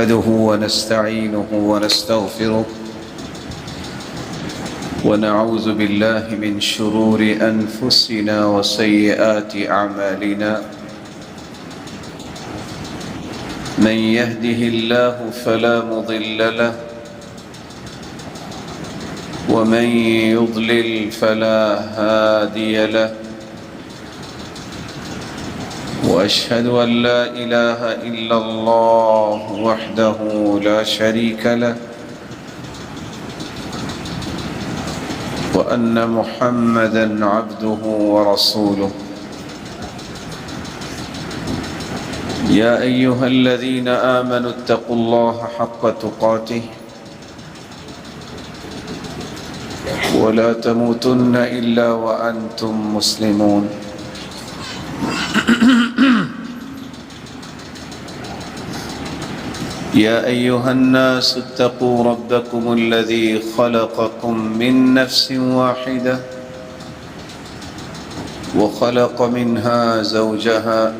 نحمده ونستعينه ونستغفره ونعوذ بالله من شرور أنفسنا وسيئات أعمالنا من يهده الله فلا مضل له ومن يضلل فلا هادي له وأشهد أن لا إله إلا الله وحده لا شريك له وأن محمدًا عبده ورسوله يا أيها الذين آمنوا اتقوا الله حق تقاته ولا تموتن إلا وأنتم مسلمون يا أيها الناس اتقوا ربكم الذي خلقكم من نفس واحدة وخلق منها زوجها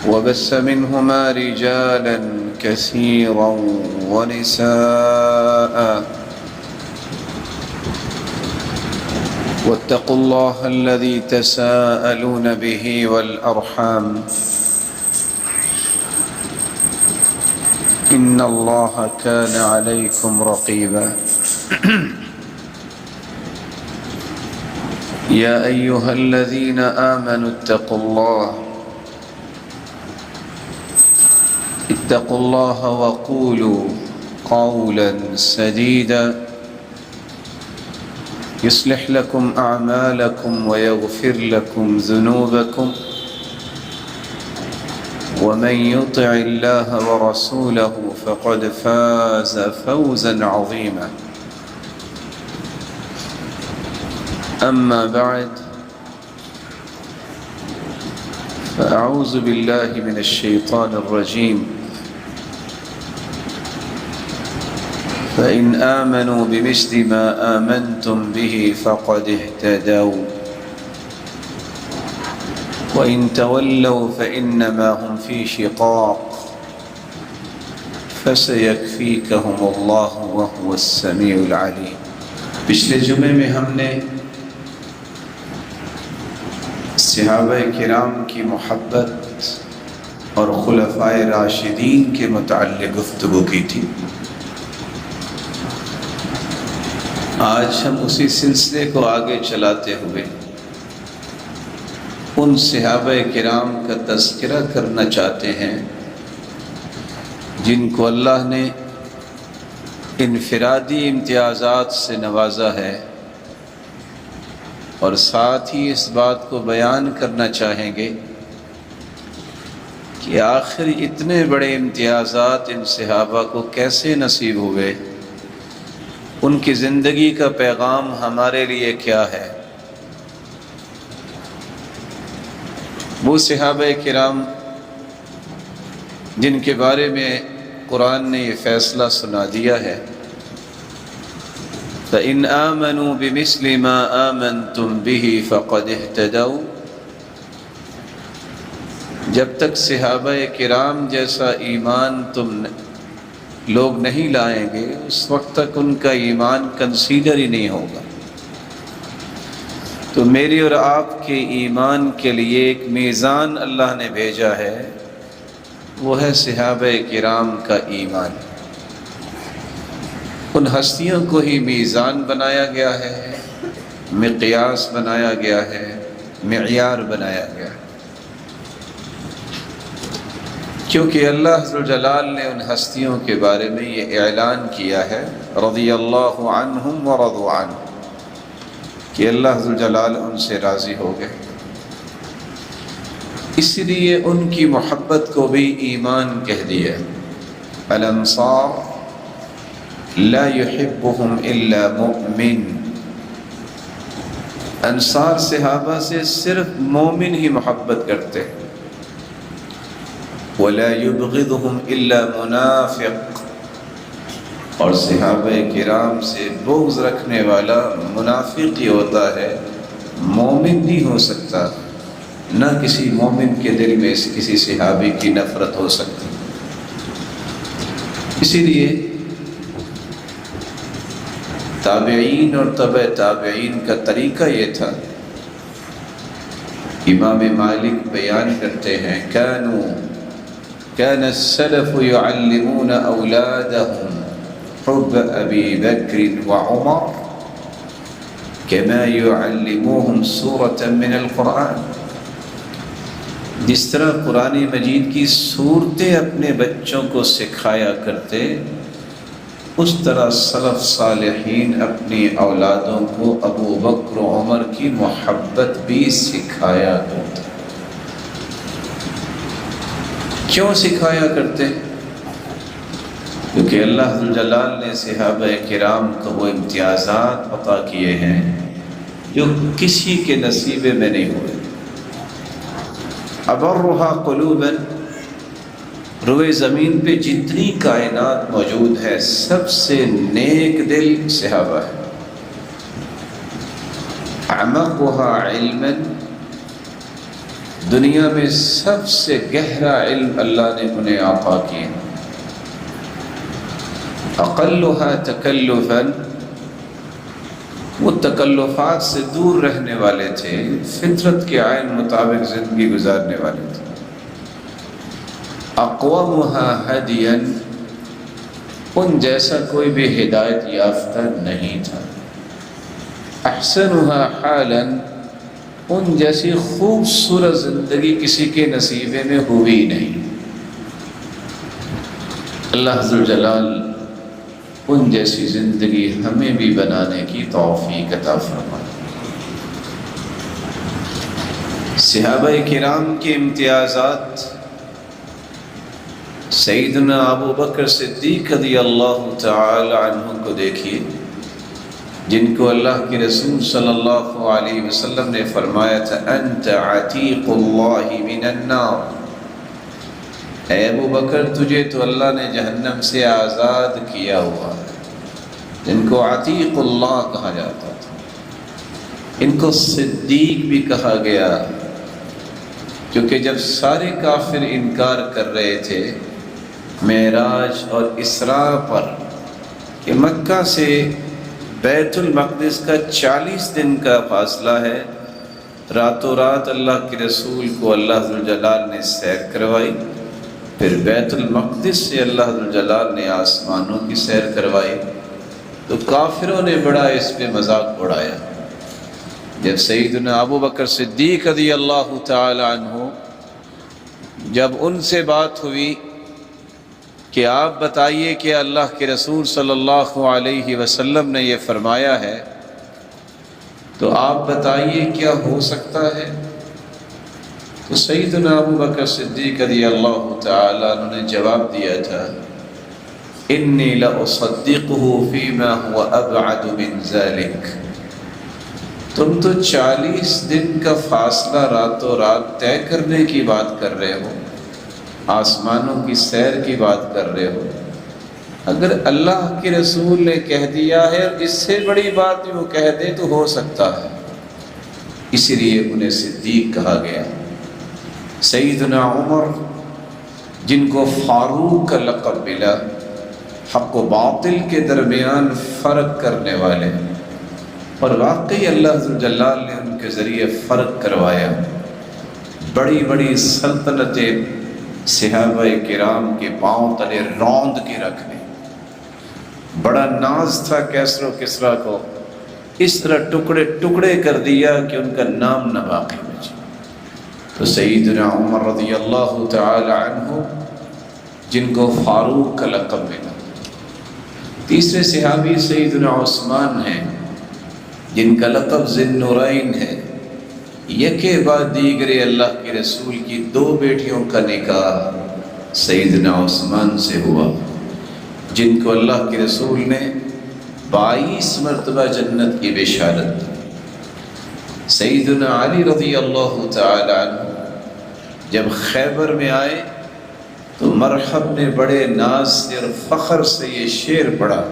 وبث منهما رجالا كثيرا ونساء واتقوا الله الذي تساءلون به والأرحام إن الله كان عليكم رقيبا يا أيها الذين آمنوا اتقوا الله وقولوا قولا سديدا يصلح لكم أعمالكم ويغفر لكم ذنوبكم ومن يطع الله ورسوله فقد فاز فوزا عظيما أما بعد فأعوذ بالله من الشيطان الرجيم فإن آمنوا بمثل ما آمنتم به فقد اهتدوا وإن تولوا فإنما هم في شقاق فسيكفيكهم الله وهو السميع العليم. پچھلے جمعے میں ہم نے صحابہ کرام کی محبت اور خلفائے راشدین کے متعلق گفتگو کی تھی. آج ہم اسی سلسلے کو آگے چلاتے ہوئے ان صحابہ کرام کا تذکرہ کرنا چاہتے ہیں جن کو اللہ نے انفرادی امتیازات سے نوازا ہے، اور ساتھ ہی اس بات کو بیان کرنا چاہیں گے کہ آخر اتنے بڑے امتیازات ان صحابہ کو کیسے نصیب ہوئے، ان کی زندگی کا پیغام ہمارے لیے کیا ہے. وہ صحابہ کرام جن کے بارے میں قرآن نے یہ فیصلہ سنا دیا ہے فَإِنْ آمَنُوا بِمِثْلِ مَا آمَنْتُمْ بِهِ فَقَدْ اهْتَدَوْا. جب تک صحابہ کرام جیسا ایمان تم لوگ نہیں لائیں گے اس وقت تک ان کا ایمان کنسیڈر ہی نہیں ہوگا. تو میری اور آپ کے ایمان کے لیے ایک میزان اللہ نے بھیجا ہے، وہ ہے صحابہ کرام کا ایمان. ان ہستیوں کو ہی میزان بنایا گیا ہے، مقیاس بنایا گیا ہے، معیار بنایا گیا ہے، کیونکہ اللہ ذوالجلال نے ان ہستیوں کے بارے میں یہ اعلان کیا ہے رضی اللہ عنہم ورضوا عنہ، کہ اللہ ذوالجلال ان سے راضی ہو گئے. اس لیے ان کی محبت کو بھی ایمان کہہ دیا. الانصار لا يحبهم الا مؤمن. انصار صحابہ سے صرف مومن ہی محبت کرتے ہیں. ولا يبغضهم الا منافق. اور صحابہ کرام سے بغض رکھنے والا منافق ہی ہوتا ہے، مومن نہیں ہو سکتا. نہ کسی مومن کے دل میں کسی صحابی کی نفرت ہو سکتی. اسی لیے تابعین اور تبع تابعین کا طریقہ یہ تھا. امام مالک بیان کرتے ہیں كان السلف يعلمون أولادهم حب أبي بكر وعمر كما يعلموهم سورة من القرآن. جس طرح قرآن مجید کی صورتیں اپنے بچوں کو سکھایا کرتے، اس طرح سلف صالحین اپنی اولادوں کو ابو بکر و عمر کی محبت بھی سکھایا کرتے. کیوں سکھایا کرتے؟ کیونکہ اللہ ذوالجلال نے صحابہ کرام کو وہ امتیازات عطا کیے ہیں جو کسی کے نصیبے میں نہیں ہوئے. ابرھا قلوبا، روئے زمین پہ جتنی کائنات موجود ہے سب سے نیک دل صحابہ ہے. اعمقها علما، دنیا میں سب سے گہرا علم اللہ نے انہیں عطا کیا. اقلها تکلفا، وہ تکلفات سے دور رہنے والے تھے، فطرت کے عین مطابق زندگی گزارنے والے تھے. اقومها ہدیا، ان جیسا کوئی بھی ہدایت یافتہ نہیں تھا. احسنها حالا، ان جیسی خوبصورت زندگی کسی کے نصیبے میں ہوئی نہیں. اللہ ذوالجلال ان جیسی زندگی ہمیں بھی بنانے کی توفیق عطا فرمائے. صحابہ کرام کے امتیازات، سیدنا ابو بکر صدیق رضی اللہ تعالی عنہ کو دیکھیے، جن کو اللہ کے رسول صلی اللہ علیہ وسلم نے فرمایا تھا انت عتیق اللہ من النار، اے ابو بکر تجھے تو اللہ نے جہنم سے آزاد کیا ہوا ہے. جن کو عتیق اللہ کہا جاتا تھا، ان کو صدیق بھی کہا گیا، کیونکہ جب سارے کافر انکار کر رہے تھے معراج اور اسراء پر کہ مکہ سے بیت المقدس کا 40 دن کا فاصلہ ہے، راتوں رات اللہ کے رسول کو اللہ ذوالجلال نے سیر کروائی، پھر بیت المقدس سے اللہ ذوالجلال نے آسمانوں کی سیر کروائی، تو کافروں نے بڑا اس پہ مذاق اڑایا. جب سیدنا ابو بکر صدیق رضی اللہ تعالی عنہ، جب ان سے بات ہوئی کہ آپ بتائیے کہ اللہ کے رسول صلی اللہ علیہ وسلم نے یہ فرمایا ہے، تو آپ بتائیے کیا ہو سکتا ہے؟ تو سیدنا ابو بکر صدیق رضی اللہ تعالی عنہ نے جواب دیا تھا انی لاصدقہ فیما هو ابعد من ذلک. تم تو 40 دن کا فاصلہ راتوں رات طے کرنے کی بات کر رہے ہو، آسمانوں کی سیر کی بات کر رہے ہو. اگر اللہ کے رسول نے کہہ دیا ہے اور اس سے بڑی بات بھی وہ کہہ دے تو ہو سکتا ہے. اسی لیے انہیں صدیق کہا گیا. سیدنا عمر، جن کو فاروق کا لقب ملا، حق و باطل کے درمیان فرق کرنے والے، اور واقعی اللہ ذوالجلال نے ان کے ذریعے فرق کروایا. بڑی بڑی سلطنتیں صحابہ کرام کے پاؤں تلے روند کے رکھنے. بڑا ناز تھا کیسر و کسریٰ کو، اس طرح ٹکڑے ٹکڑے کر دیا کہ ان کا نام نہ باقی بچے. تو سیدنا عمر رضی اللہ تعالی عنہ، جن کو فاروق کا لقب ملا. تیسرے صحابی سیدنا عثمان ہیں، جن کا لقب ذی النورین ہے. یکے بعد دیگرے اللہ کے رسول کی 2 بیٹیوں کا نکاح سیدنا عثمان سے ہوا، جن کو اللہ کے رسول نے 22 مرتبہ جنت کی بشارت دی. سیدنا علی رضی اللہ تعالی عنہ جب خیبر میں آئے تو مرحب نے بڑے ناز سے اور فخر سے یہ شعر پڑھا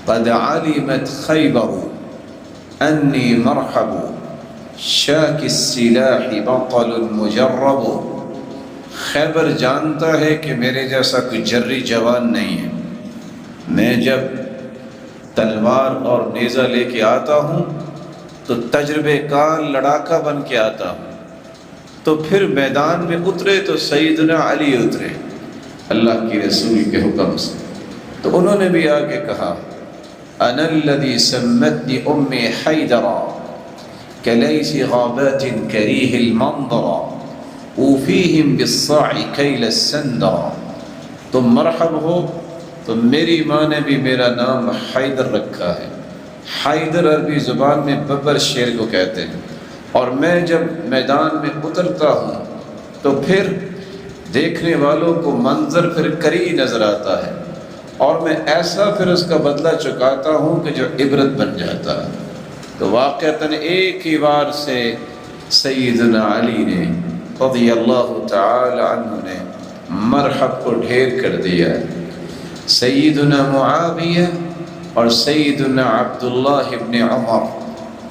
قد علمت خیبر انی مرحب شاک السلاح بطل مجرب. خیبر جانتا ہے کہ میرے جیسا کوئی جری جوان نہیں ہے، میں جب تلوار اور نیزہ لے کے آتا ہوں تو تجربے کار لڑاکا بن کے آتا ہوں، تو پھر میدان میں اترے تو سیدنا علی اترے اللہ کے رسول کے حکم سے، تو انہوں نے بھی آگے کہا انا الذی سمتنی امی حیدرا کلیس غابات کریہ المنظرا اوفیہم بالصاع کیل السندرا، تم مرحب ہو، تو میری ماں نے بھی میرا نام حیدر رکھا ہے۔ حیدر عربی زبان میں ببر شیر کو کہتے ہیں، اور میں جب میدان میں اترتا ہوں تو پھر دیکھنے والوں کو منظر پھر کری نظر آتا ہے، اور میں ایسا پھر اس کا بدلہ چکاتا ہوں کہ جو عبرت بن جاتا ہے۔ تو واقعتاً ایک ہی بار سے سیدنا علی نے رضی اللہ تعالی عنہ نے مرحب کو ڈھیر کر دیا ہے۔ سیدنا معاویہ اور سیدنا عبداللہ ابن عمر،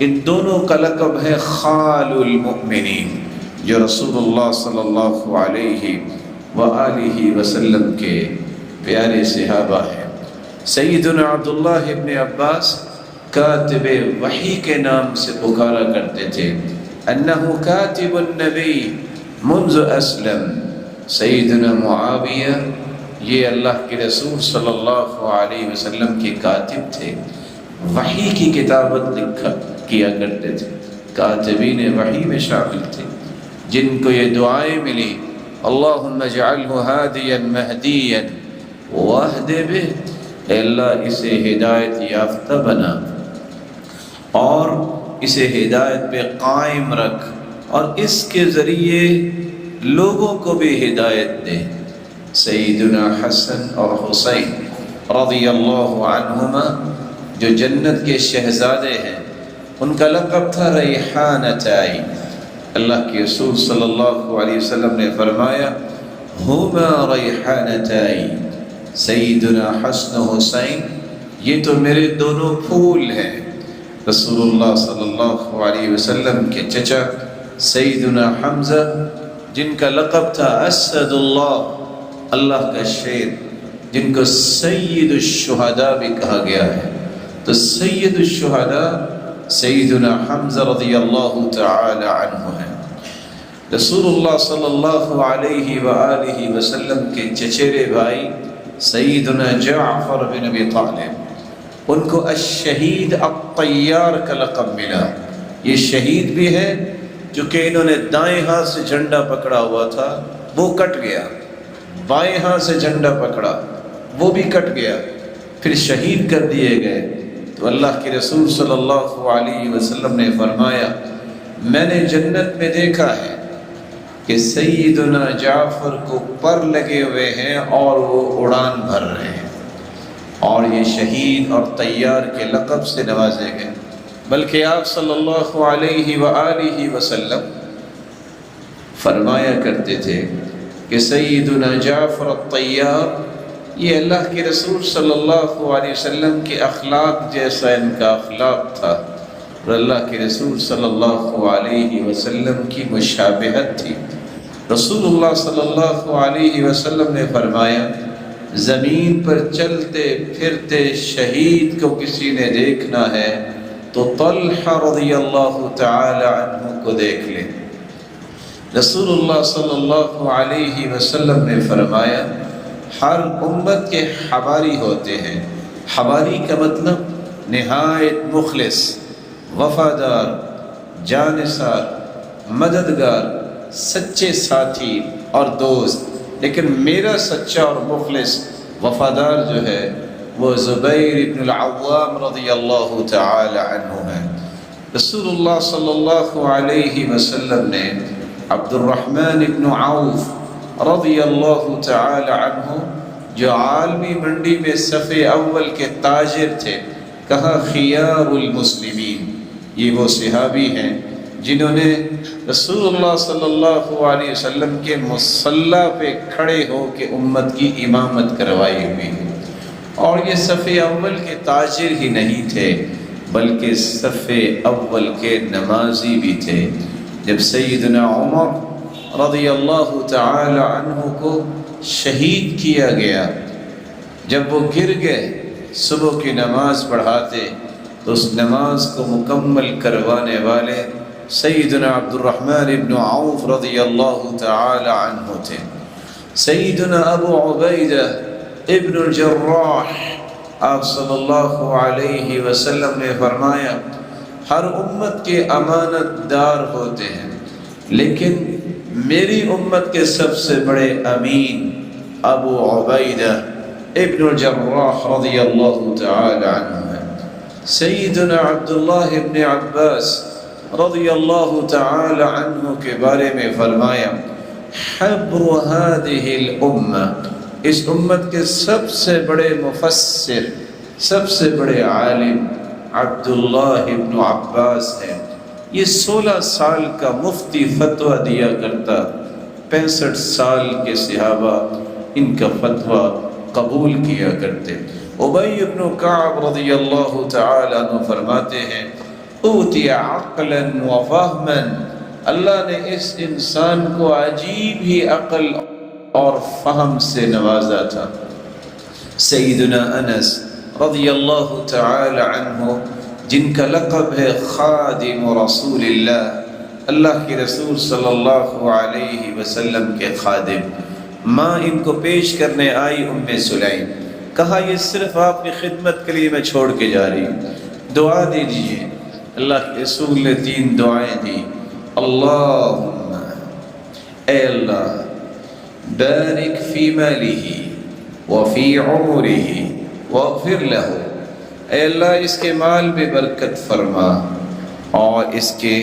ان دونوں کا لقب ہے خال المؤمنین، جو رسول اللہ صلی اللہ علیہ وآلہ وسلم کے پیارے صحابہ ہیں۔ سیدنا عبداللہ ابن عباس کاتب وحی کے نام سے پکارا کرتے تھے، انہو کاتب النبی منذ اسلم۔ سیدنا معاویہ یہ اللہ کے رسول صلی اللہ علیہ وسلم کے کاتب تھے، وحی کی کتابت کیا کرتے تھے، کاتبین وحی میں شامل تھے، جن کو یہ دعائیں ملی اللہم اجعلہ ہادیا مہدیا واہد بہ، اے اللہ اسے ہدایت یافتہ بنا اور اسے ہدایت پہ قائم رکھ، اور اس کے ذریعے لوگوں کو بھی ہدایت دے۔ سیدنا حسن اور حسین رضی اللہ عنہما جو جنت کے شہزادے ہیں، ان کا لقب تھا ریحانتین۔ اللہ کے رسول صلی اللہ علیہ وسلم نے فرمایا ہما ریحانتین، سیدنا حسن و حسین یہ تو میرے دونوں پھول ہیں۔ رسول اللہ صلی اللہ علیہ وسلم کے چچا سیدنا حمزہ، جن کا لقب تھا اسد اللہ، اللہ کا شیر، جن کو سید الشہداء بھی کہا گیا ہے، تو سید الشہداء سیدنا حمزہ رضی اللہ تعالی عنہ ہیں۔ رسول اللہ صلی اللہ علیہ وآلہ وسلم کے چچیرے بھائی سیدنا جعفر بن ابی طالب، ان کو الشہید الطیار کا لقب ملا۔ یہ شہید بھی ہے جو کہ انہوں نے دائیں ہاتھ سے جھنڈا پکڑا ہوا تھا، وہ کٹ گیا، بائیں ہاتھ سے جھنڈا پکڑا، وہ بھی کٹ گیا، پھر شہید کر دیے گئے۔ تو اللہ کے رسول صلی اللہ علیہ وسلم نے فرمایا میں نے جنت میں دیکھا ہے کہ سیدنا جعفر کو پر لگے ہوئے ہیں اور وہ اڑان بھر رہے ہیں، اور یہ شہید اور طیار کے لقب سے نوازے گئے۔ بلکہ آپ صلی اللہ علیہ وآلہ وسلم فرمایا کرتے تھے کہ سیدنا جعفر الطیار یہ اللہ کے رسول صلی اللہ علیہ وسلم کے اخلاق جیسا ان کا اخلاق تھا، اور اللہ کے رسول صلی اللہ علیہ وسلم کی مشابہت تھی۔ رسول اللہ صلی اللہ علیہ وسلم نے فرمایا زمین پر چلتے پھرتے شہید کو کسی نے دیکھنا ہے تو طلحہ رضی اللہ تعالی عنہ کو دیکھ لے۔ رسول اللہ صلی اللہ علیہ وسلم نے فرمایا ہر امت کے حواری ہوتے ہیں۔ حواری کا مطلب نہایت مخلص، وفادار، جانثار، مددگار، سچے ساتھی اور دوست، لیکن میرا سچا اور مخلص وفادار جو ہے وہ زبیر بن العوام رضی اللہ تعالی عنہ ہے۔ رسول اللہ صلی اللہ علیہ وسلم نے عبد الرحمن بن عوف رضی اللہ تعالی عنہ جو عالمی منڈی میں صف اول کے تاجر تھے، کہا خیار المسلمین، یہ وہ صحابی ہیں جنہوں نے رسول اللہ صلی اللہ علیہ وسلم کے مصلی پہ کھڑے ہو کے امت کی امامت کروائی ہوئی ہے، اور یہ صف اول کے تاجر ہی نہیں تھے بلکہ صف اول کے نمازی بھی تھے۔ جب سیدنا عمر رضی اللہ تعالی عنہ کو شہید کیا گیا۔ جب وہ گر گئے، صبح کی نماز پڑھاتے تو اس نماز کو مکمل کروانے والے سیدنا عبد الرحمن ابن عوف رضی اللہ تعالی عنہ تھے۔ سیدنا ابو عبیدہ ابن الجراح، آپ صلی اللہ علیہ وسلم نے فرمایا ہر امت کے امانت دار ہوتے ہیں، لیکن میری امت کے سب سے بڑے امین ابو عبیدہ ابن الجراح رضی اللہ تعالی عنہ ہے۔ سیدنا عبداللہ ابن عباس رضی اللہ تعالی عنہ کے بارے میں فرمایا حبر هذه الامہ، اس امت کے سب سے بڑے مفسر، سب سے بڑے عالم عبداللہ ابن عباس ہے۔ یہ 16 سال کا مفتی فتویٰ دیا کرتا، 65 سال کے صحابہ ان کا فتویٰ قبول کیا کرتے۔ ابی بن کعب رضی اللہ تعالی عنہ فرماتے ہیں اوتی عقلا و فہما، اللہ نے اس انسان کو عجیب ہی عقل اور فہم سے نوازا تھا۔ سیدنا انس رضی اللہ تعالی عنہ، جن کا لقب ہے خادم رسول اللہ، اللہ کے رسول صلی اللہ علیہ وسلم کے خادم، ماں ان کو پیش کرنے آئی ام سلیم، کہا یہ صرف آپ کی خدمت کے لیے میں چھوڑ کے جا رہی ہوں، دعا دیجیے۔ اللہ کے رسول نے 3 دعائیں دی۔ اللہم، اے اللہ، بارک فی مالہ وفی عمرہ واغفر لہ، اے اللہ اس کے مال میں برکت فرما اور اس کے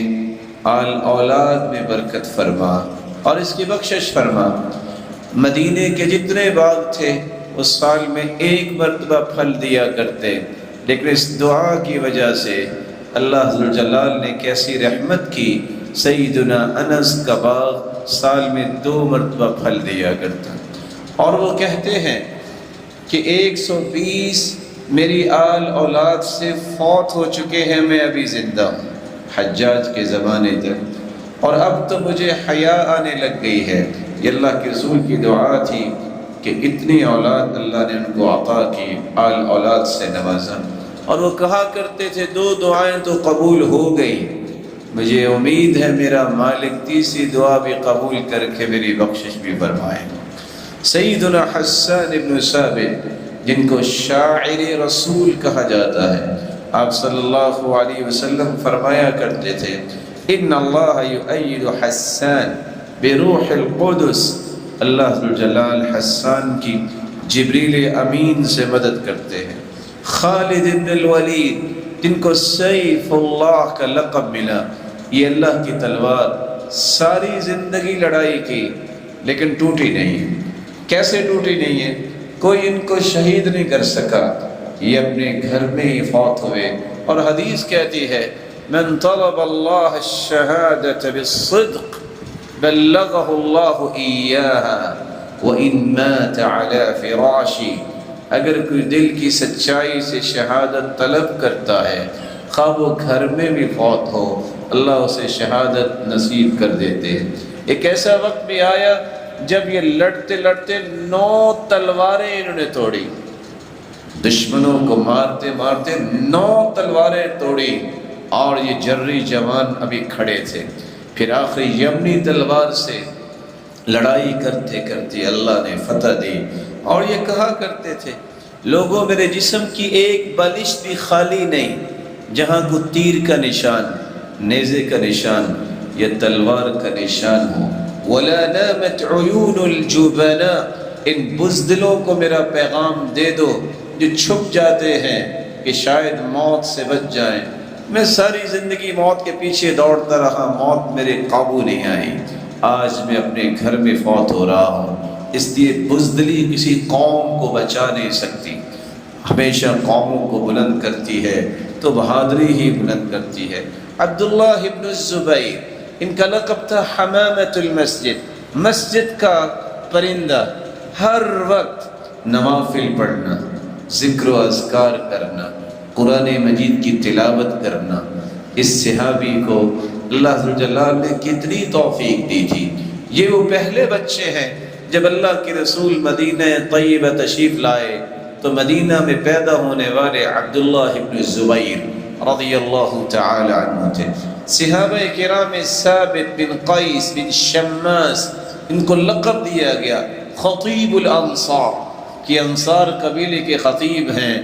آل اولاد میں برکت فرما اور اس کی بخشش فرما۔ مدینے کے جتنے باغ تھے اس سال میں 1 مرتبہ پھل دیا کرتے، لیکن اس دعا کی وجہ سے اللہ ذوالجلال نے کیسی رحمت کی، سیدنا انس کا باغ سال میں 2 مرتبہ پھل دیا کرتا۔ اور وہ کہتے ہیں کہ 120 میری آل اولاد سے فوت ہو چکے ہیں، میں ابھی زندہ ہوں حجاج کے زمانے تک، اور اب تو مجھے حیا آنے لگ گئی ہے۔ یہ اللہ کے رسول کی دعا تھی کہ اتنی اولاد اللہ نے ان کو عطا کی، آل اولاد سے نوازا۔ اور وہ کہا کرتے تھے 2 دعائیں تو قبول ہو گئی، مجھے امید ہے میرا مالک تیسری دعا بھی قبول کر کے میری بخشش بھی فرمائے۔ سیدنا حسان ابن ثابت، جن کو شاعر رسول کہا جاتا ہے، آپ صلی اللہ علیہ وسلم فرمایا کرتے تھے ان اللہ یؤید حسان بروح القدس، اللہ ذوالجلال حسان کی جبریل امین سے مدد کرتے ہیں۔ خالد بن الولید، جن کو سیف اللہ کا لقب ملا، یہ اللہ کی تلوار، ساری زندگی لڑائی کی لیکن ٹوٹی نہیں۔ کیسے ٹوٹی نہیں ہے؟ کوئی ان کو شہید نہیں کر سکا، یہ اپنے گھر میں ہی فوت ہوئے۔ اور حدیث کہتی ہے من طلب اللہ الشہادة بالصدق بلغہ اللہ ایاہا وإن مات علی فراشی، اگر کوئی دل کی سچائی سے شہادت طلب کرتا ہے، خواہ وہ گھر میں بھی فوت ہو، اللہ اسے شہادت نصیب کر دیتے ہیں۔ ایک ایسا وقت بھی آیا جب یہ لڑتے لڑتے 9 تلواریں انہوں نے توڑی، دشمنوں کو مارتے مارتے 9 تلواریں توڑی، اور یہ جری جوان ابھی کھڑے تھے۔ پھر آخری یمنی تلوار سے لڑائی کرتے کرتے اللہ نے فتح دی، اور یہ کہا کرتے تھے لوگوں میرے جسم کی ایک بالشت بھی خالی نہیں جہاں کو تیر کا نشان، نیزے کا نشان یا تلوار کا نشان ہو۔ وَلَا نَامَتْ عُيُونُ الْجُبَنَاءِ، ان بزدلوں کو میرا پیغام دے دو جو چھپ جاتے ہیں کہ شاید موت سے بچ جائیں۔ میں ساری زندگی موت کے پیچھے دوڑتا رہا، موت میرے قابو نہیں آئی، آج میں اپنے گھر میں فوت ہو رہا ہوں۔ اس لیے بزدلی کسی قوم کو بچا نہیں سکتی، ہمیشہ قوموں کو بلند کرتی ہے تو بہادری ہی بلند کرتی ہے۔ عبداللہ ابن الزبیر، ان کا لقب تھا حمامۃ المسجد، مسجد کا پرندہ، ہر وقت نوافل پڑھنا، ذکر و اذکار کرنا، قرآن مجید کی تلاوت کرنا۔ اس صحابی کو اللہ ذوالجلال نے کتنی توفیق دی تھی، یہ وہ پہلے بچے ہیں جب اللہ کے رسول مدینہ طیبہ تشریف لائے تو مدینہ میں پیدا ہونے والے عبداللہ ابن الزبیر رضی اللہ تعالی عنہ تھے۔ صحابہ کرام میں ثابت بن قیس بن شماس، ان کو لقب دیا گیا خطیب الانصار، کہ انصار قبیلے کے خطیب ہیں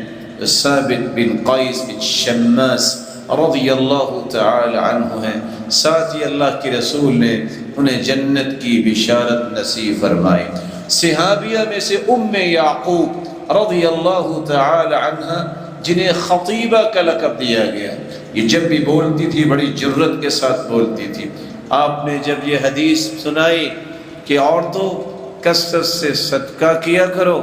ثابت بن قیس بن شماس رضی اللہ تعالی عنہ ہیں۔ ساتھ ہی اللہ کے رسول نے انہیں جنت کی بشارت نصیب فرمائی۔ صحابیہ میں سے ام یعقوب رضی اللہ تعالی عنہ جنہیں خطیبہ کا لقب دیا گیا، یہ جب بھی بولتی تھی بڑی جرت کے ساتھ بولتی تھی۔ آپ نے جب یہ حدیث سنائی کہ عورتوں کثرت سے صدقہ کیا کرو،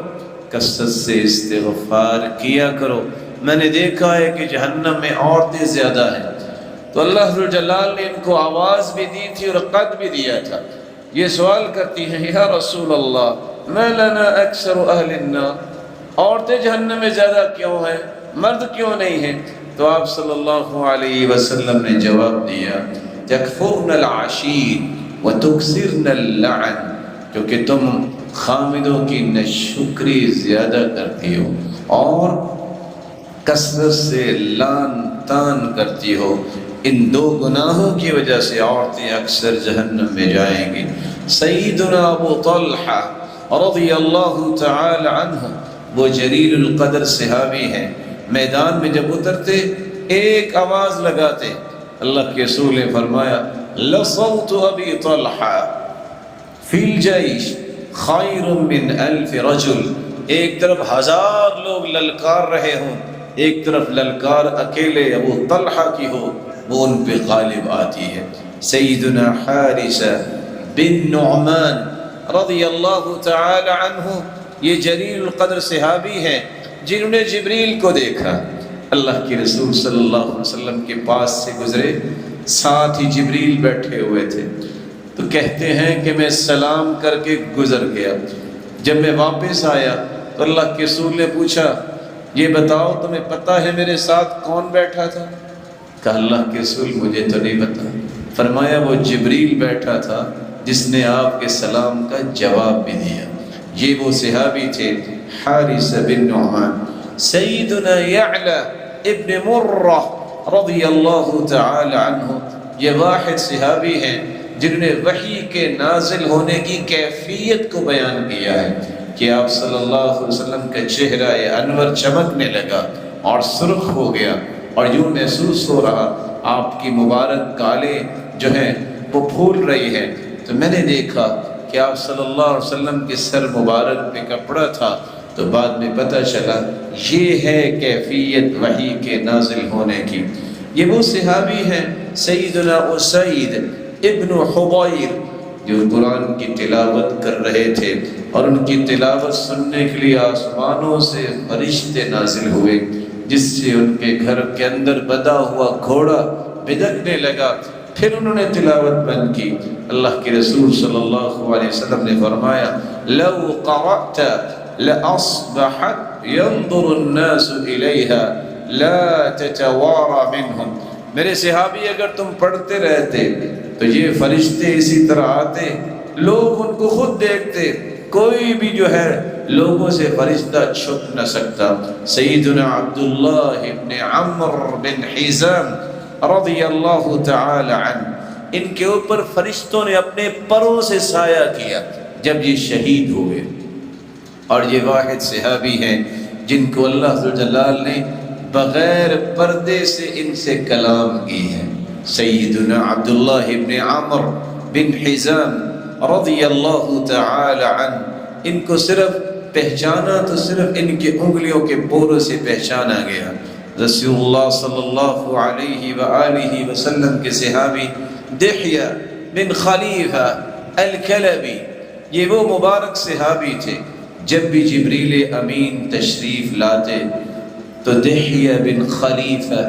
کثرت سے استغفار کیا کرو، میں نے دیکھا ہے کہ جہنم میں عورتیں زیادہ ہیں، تو اللہ ذوالجلال نے ان کو آواز بھی دی تھی اور قد بھی دیا تھا۔ یہ سوال کرتی ہیں یا رسول اللہ ما لنا اکثر اہل النار، عورتیں جہنم میں زیادہ کیوں ہیں، مرد کیوں نہیں ہیں؟ تو آپ صلی اللہ علیہ وسلم نے جواب دیا تکفرن العشیر وتکثرن اللعن، کیونکہ تم خامدوں کی ناشکری زیادہ کرتی ہو اور کثرت سے لعن تان کرتی ہو، ان دو گناہوں کی وجہ سے عورتیں اکثر جہنم میں جائیں گی۔ سیدنا ابو طلحہ رضی اللہ تعالی عنہ وہ جلیل القدر صحابی ہیں، میدان میں جب اترتے ایک آواز لگاتے، اللہ کے رسول نے فرمایا لصوت ابی طلحہ فی الجیش خیر من الف رجل، ایک طرف ہزار لوگ للکار رہے ہوں، ایک طرف للکار اکیلے ابو طلحہ کی ہو، وہ ان پہ غالب آتی ہے۔ سیدنا حارثہ بن نعمان رضی اللہ تعالی عنہ یہ جلیل القدر صحابی ہیں جنہوں نے جبریل کو دیکھا، اللہ کے رسول صلی اللہ علیہ وسلم کے پاس سے گزرے، ساتھ ہی جبریل بیٹھے ہوئے تھے، تو کہتے ہیں کہ میں سلام کر کے گزر گیا، جب میں واپس آیا تو اللہ کے رسول نے پوچھا یہ بتاؤ تمہیں پتہ ہے میرے ساتھ کون بیٹھا تھا؟ کہا اللہ کے رسول مجھے تو نہیں پتا۔ فرمایا وہ جبریل بیٹھا تھا جس نے آپ کے سلام کا جواب بھی دیا۔ یہ وہ صحابی تھے حارثہ بن نعمان۔ سیدنا یعلا ابن مرہ رضی اللہ تعالی عنہ یہ واحد صحابی ہیں جنہوں نے وحی کے نازل ہونے کی کیفیت کو بیان کیا ہے کہ آپ صلی اللہ علیہ وسلم کا چہرہ انور چمکنے لگا اور سرخ ہو گیا، اور یوں محسوس ہو رہا آپ کی مبارک گالیں جو ہیں وہ پھول رہی ہے۔ تو میں نے دیکھا کہ آپ صلی اللہ علیہ وسلم کے سر مبارک پہ کپڑا تھا، تو بعد میں پتہ چلا یہ ہے کیفیت وحی کے نازل ہونے کی۔ یہ وہ صحابی ہیں سیدنا اسید ابن حضیر جو قرآن کی تلاوت کر رہے تھے، اور ان کی تلاوت سننے کے لیے آسمانوں سے فرشتے نازل ہوئے، جس سے ان کے گھر کے اندر بندھا ہوا گھوڑا بدکنے لگا۔ پھر انہوں نے تلاوت بند کی، اللہ کے رسول صلی اللہ علیہ وسلم نے فرمایا لو قرأت لأصبحت ينظر الناس إليها لا تتوارى منهم، میرے صحابی اگر تم پڑھتے رہتے تو یہ فرشتے اسی طرح آتے، لوگ ان کو خود دیکھتے، کوئی بھی جو ہے لوگوں سے فرشتہ چھپ نہ سکتا۔ سیدنا عبداللہ ابن عمرو بن حزام رضی اللہ تعالی عنہ، ان کے اوپر فرشتوں نے اپنے پروں سے سایہ کیا جب یہ شہید ہوئے، اور یہ واحد صحابی ہیں جن کو اللہ ذوالجلال نے بغیر پردے سے ان سے کلام کی ہے۔ سیدنا عبداللہ ابن عمرو بن حزام رضی اللہ تعالی عنہ، ان کو صرف پہچانا تو صرف ان کے انگلیوں کے پوروں سے پہچانا گیا۔ رسول اللہ صلی اللہ علیہ وآلہ وسلم کے صحابی دحیہ بن خلیفہ الکلبی، یہ وہ مبارک صحابی تھے جب بھی جبریل امین تشریف لاتے تو دحیہ بن خلیفہ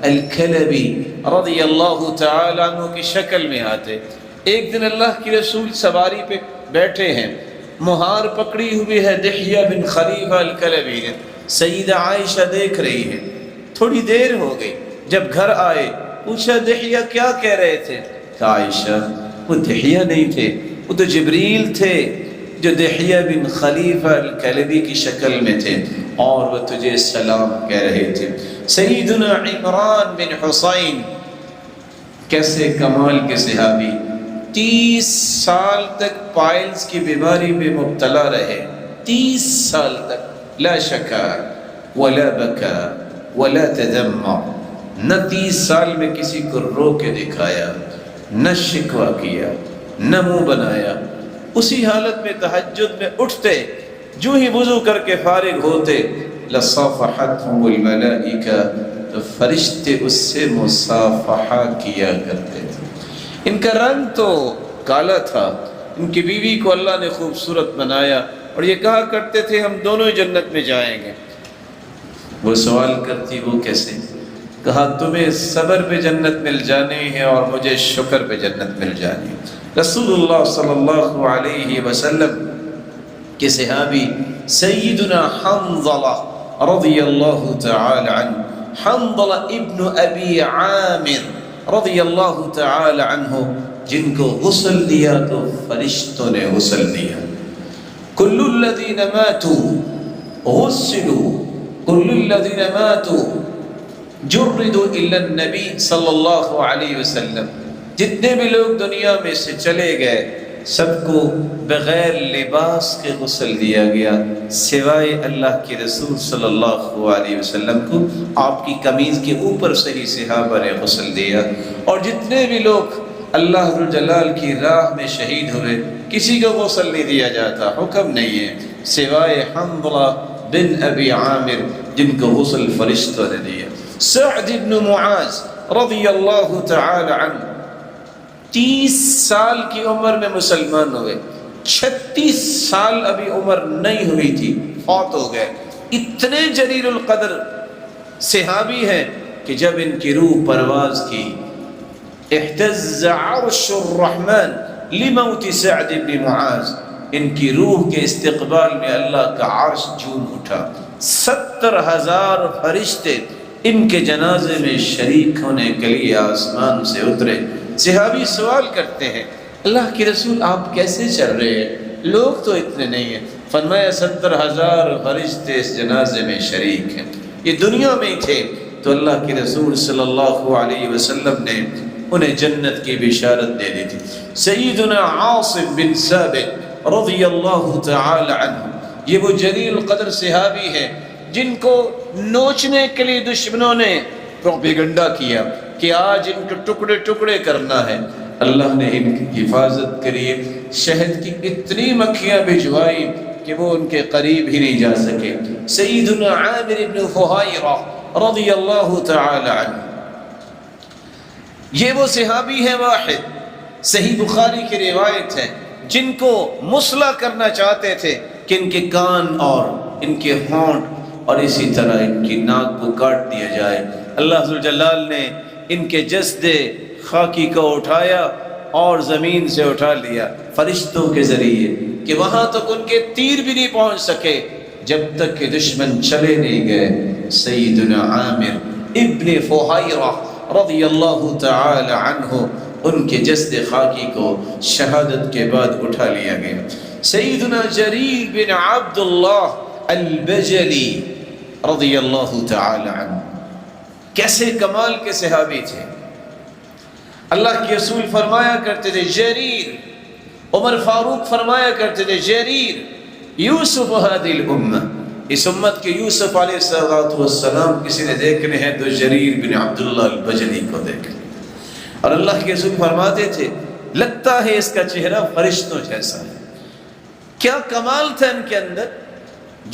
الکلبی رضی اللہ تعالی عنہ کی شکل میں آتے۔ ایک دن اللہ کے رسول سواری پہ بیٹھے ہیں، مہار پکڑی ہوئی ہے دحیہ بن خلیفہ الکلبی نے، سیدہ عائشہ دیکھ رہی ہے۔ تھوڑی دیر ہو گئی، جب گھر آئے پوچھا دحیہ کیا کہہ رہے تھے؟ کہ عائشہ وہ دحیہ نہیں تھے وہ تو جبریل تھے جو دحیہ بن خلیفہ الکلبی کی شکل میں تھے اور وہ تجھے سلام کہہ رہے تھے۔ سیدنا عمران بن حسین، کیسے کمال کے صحابی، 30 سال تک پائلز کی بیماری میں مبتلا رہے، 30 سال تک، لا شکا ولا بکا ولا تدمع، نہ 30 سال میں کسی کو رو کے دکھایا، نہ شکوہ کیا، نہ منہ بنایا۔ اسی حالت میں تہجد میں اٹھتے، جو ہی وضو کر کے فارغ ہوتے، لصافحتهم الملائکہ، تو فرشتے اس سے مصافحہ کیا کرتے تھے۔ ان کا رنگ تو کالا تھا، ان کی بیوی کو اللہ نے خوبصورت بنایا اور یہ کہا کرتے تھے ہم دونوں جنت میں جائیں گے۔ وہ سوال کرتی وہ کیسے؟ کہا تمہیں صبر پہ جنت مل جانی ہے اور مجھے شکر پہ جنت مل جانی ہے۔ رسول اللہ صلی اللہ علیہ وسلم کے صحابی سیدنا حنظلہ رضی اللہ تعالی عنہ، حنظلہ ابن ابی عامر رضی اللہ تعالی عنہ، جن کو غسل دیا تو فرشتوں نے غسل دیا۔ کل الذین ماتوا غسلوا، کل الذین ماتوا جردوا الا النبی صلی اللہ علیہ وسلم، جتنے بھی لوگ دنیا میں سے چلے گئے سب کو بغیر لباس کے غسل دیا گیا سوائے اللہ کے رسول صلی اللہ علیہ وسلم کو، آپ کی قمیض کے اوپر سے ہی صحابہ نے غسل دیا۔ اور جتنے بھی لوگ اللہ ذو الجلال کی راہ میں شہید ہوئے کسی کو غسل نہیں دیا جاتا، حکم نہیں ہے، سوائے حنظلہ بن ابی عامر جن کو غسل فرشتوں نے دیا۔ سعد بن معاذ رضی اللہ تعالی عنہ 30 سال کی عمر میں مسلمان ہوئے، 36 سال ابھی عمر نہیں ہوئی تھی، فوت ہو گئے۔ اتنے جلیل القدر صحابی ہیں کہ جب ان کی روح پرواز کی، اہتز عرش الرحمن لموت سعد بن معاذ، ان کی روح کے استقبال میں اللہ کا عرش جھوم اٹھا، 70,000 فرشتے ان کے جنازے میں شریک ہونے کے لیے آسمان سے اترے۔ صحابی سوال کرتے ہیں اللہ کے رسول آپ کیسے چل رہے ہیں، لوگ تو اتنے نہیں ہیں۔ فرمایا 70,000 فرشتے اس جنازے میں شریک ہیں، یہ دنیا میں ہی تھے تو اللہ کے رسول صلی اللہ علیہ وسلم نے انہیں جنت کی بشارت دے دی تھی۔ سیدنا عاصم بن ثابت رضی اللہ تعالی عنہ، یہ وہ جلیل القدر صحابی ہیں جن کو نوچنے کے لیے دشمنوں نے پروپیگنڈا کیا کہ آج ان کو ٹکڑے ٹکڑے کرنا ہے، اللہ نے ان کی حفاظت کری، شہد کی اتنی مکھیاں بھجوائی کہ وہ ان کے قریب ہی نہیں جا سکے۔ سیدنا عامر بن فہیرہ رضی اللہ تعالی عنہ، یہ وہ صحابی ہیں واحد، صحیح بخاری کی روایت ہے، جن کو مصلح کرنا چاہتے تھے کہ ان کے کان اور ان کے ہونٹ اور اسی طرح ان کی ناک کو کاٹ دیا جائے۔ اللہ ذو الجلال نے ان کے جسد خاکی کو اٹھایا اور زمین سے اٹھا لیا فرشتوں کے ذریعے کہ وہاں تک ان کے تیر بھی نہیں پہنچ سکے جب تک کہ دشمن چلے نہیں گئے۔ سیدنا عامر ابن فہیرہ رضی اللہ تعالی عنہ، ان کے جسد خاکی کو شہادت کے بعد اٹھا لیا گیا۔ سیدنا جریر بن عبداللہ البجلی رضی اللہ تعالی عنہ، کیسے کمال کے صحابی تھے۔ اللہ کے رسول فرمایا کرتے تھے جریر، عمر فاروق فرمایا کرتے تھے جریر یوسف هذه الامہ، اس امت کے یوسف علیہ السلام کسی نے دیکھنے ہیں تو جریر بن عبداللہ البجلی کو دیکھیں۔ اور اللہ کے رسول فرماتے تھے لگتا ہے اس کا چہرہ فرشتوں جیسا ہے۔ کیا کمال تھا ان کے اندر،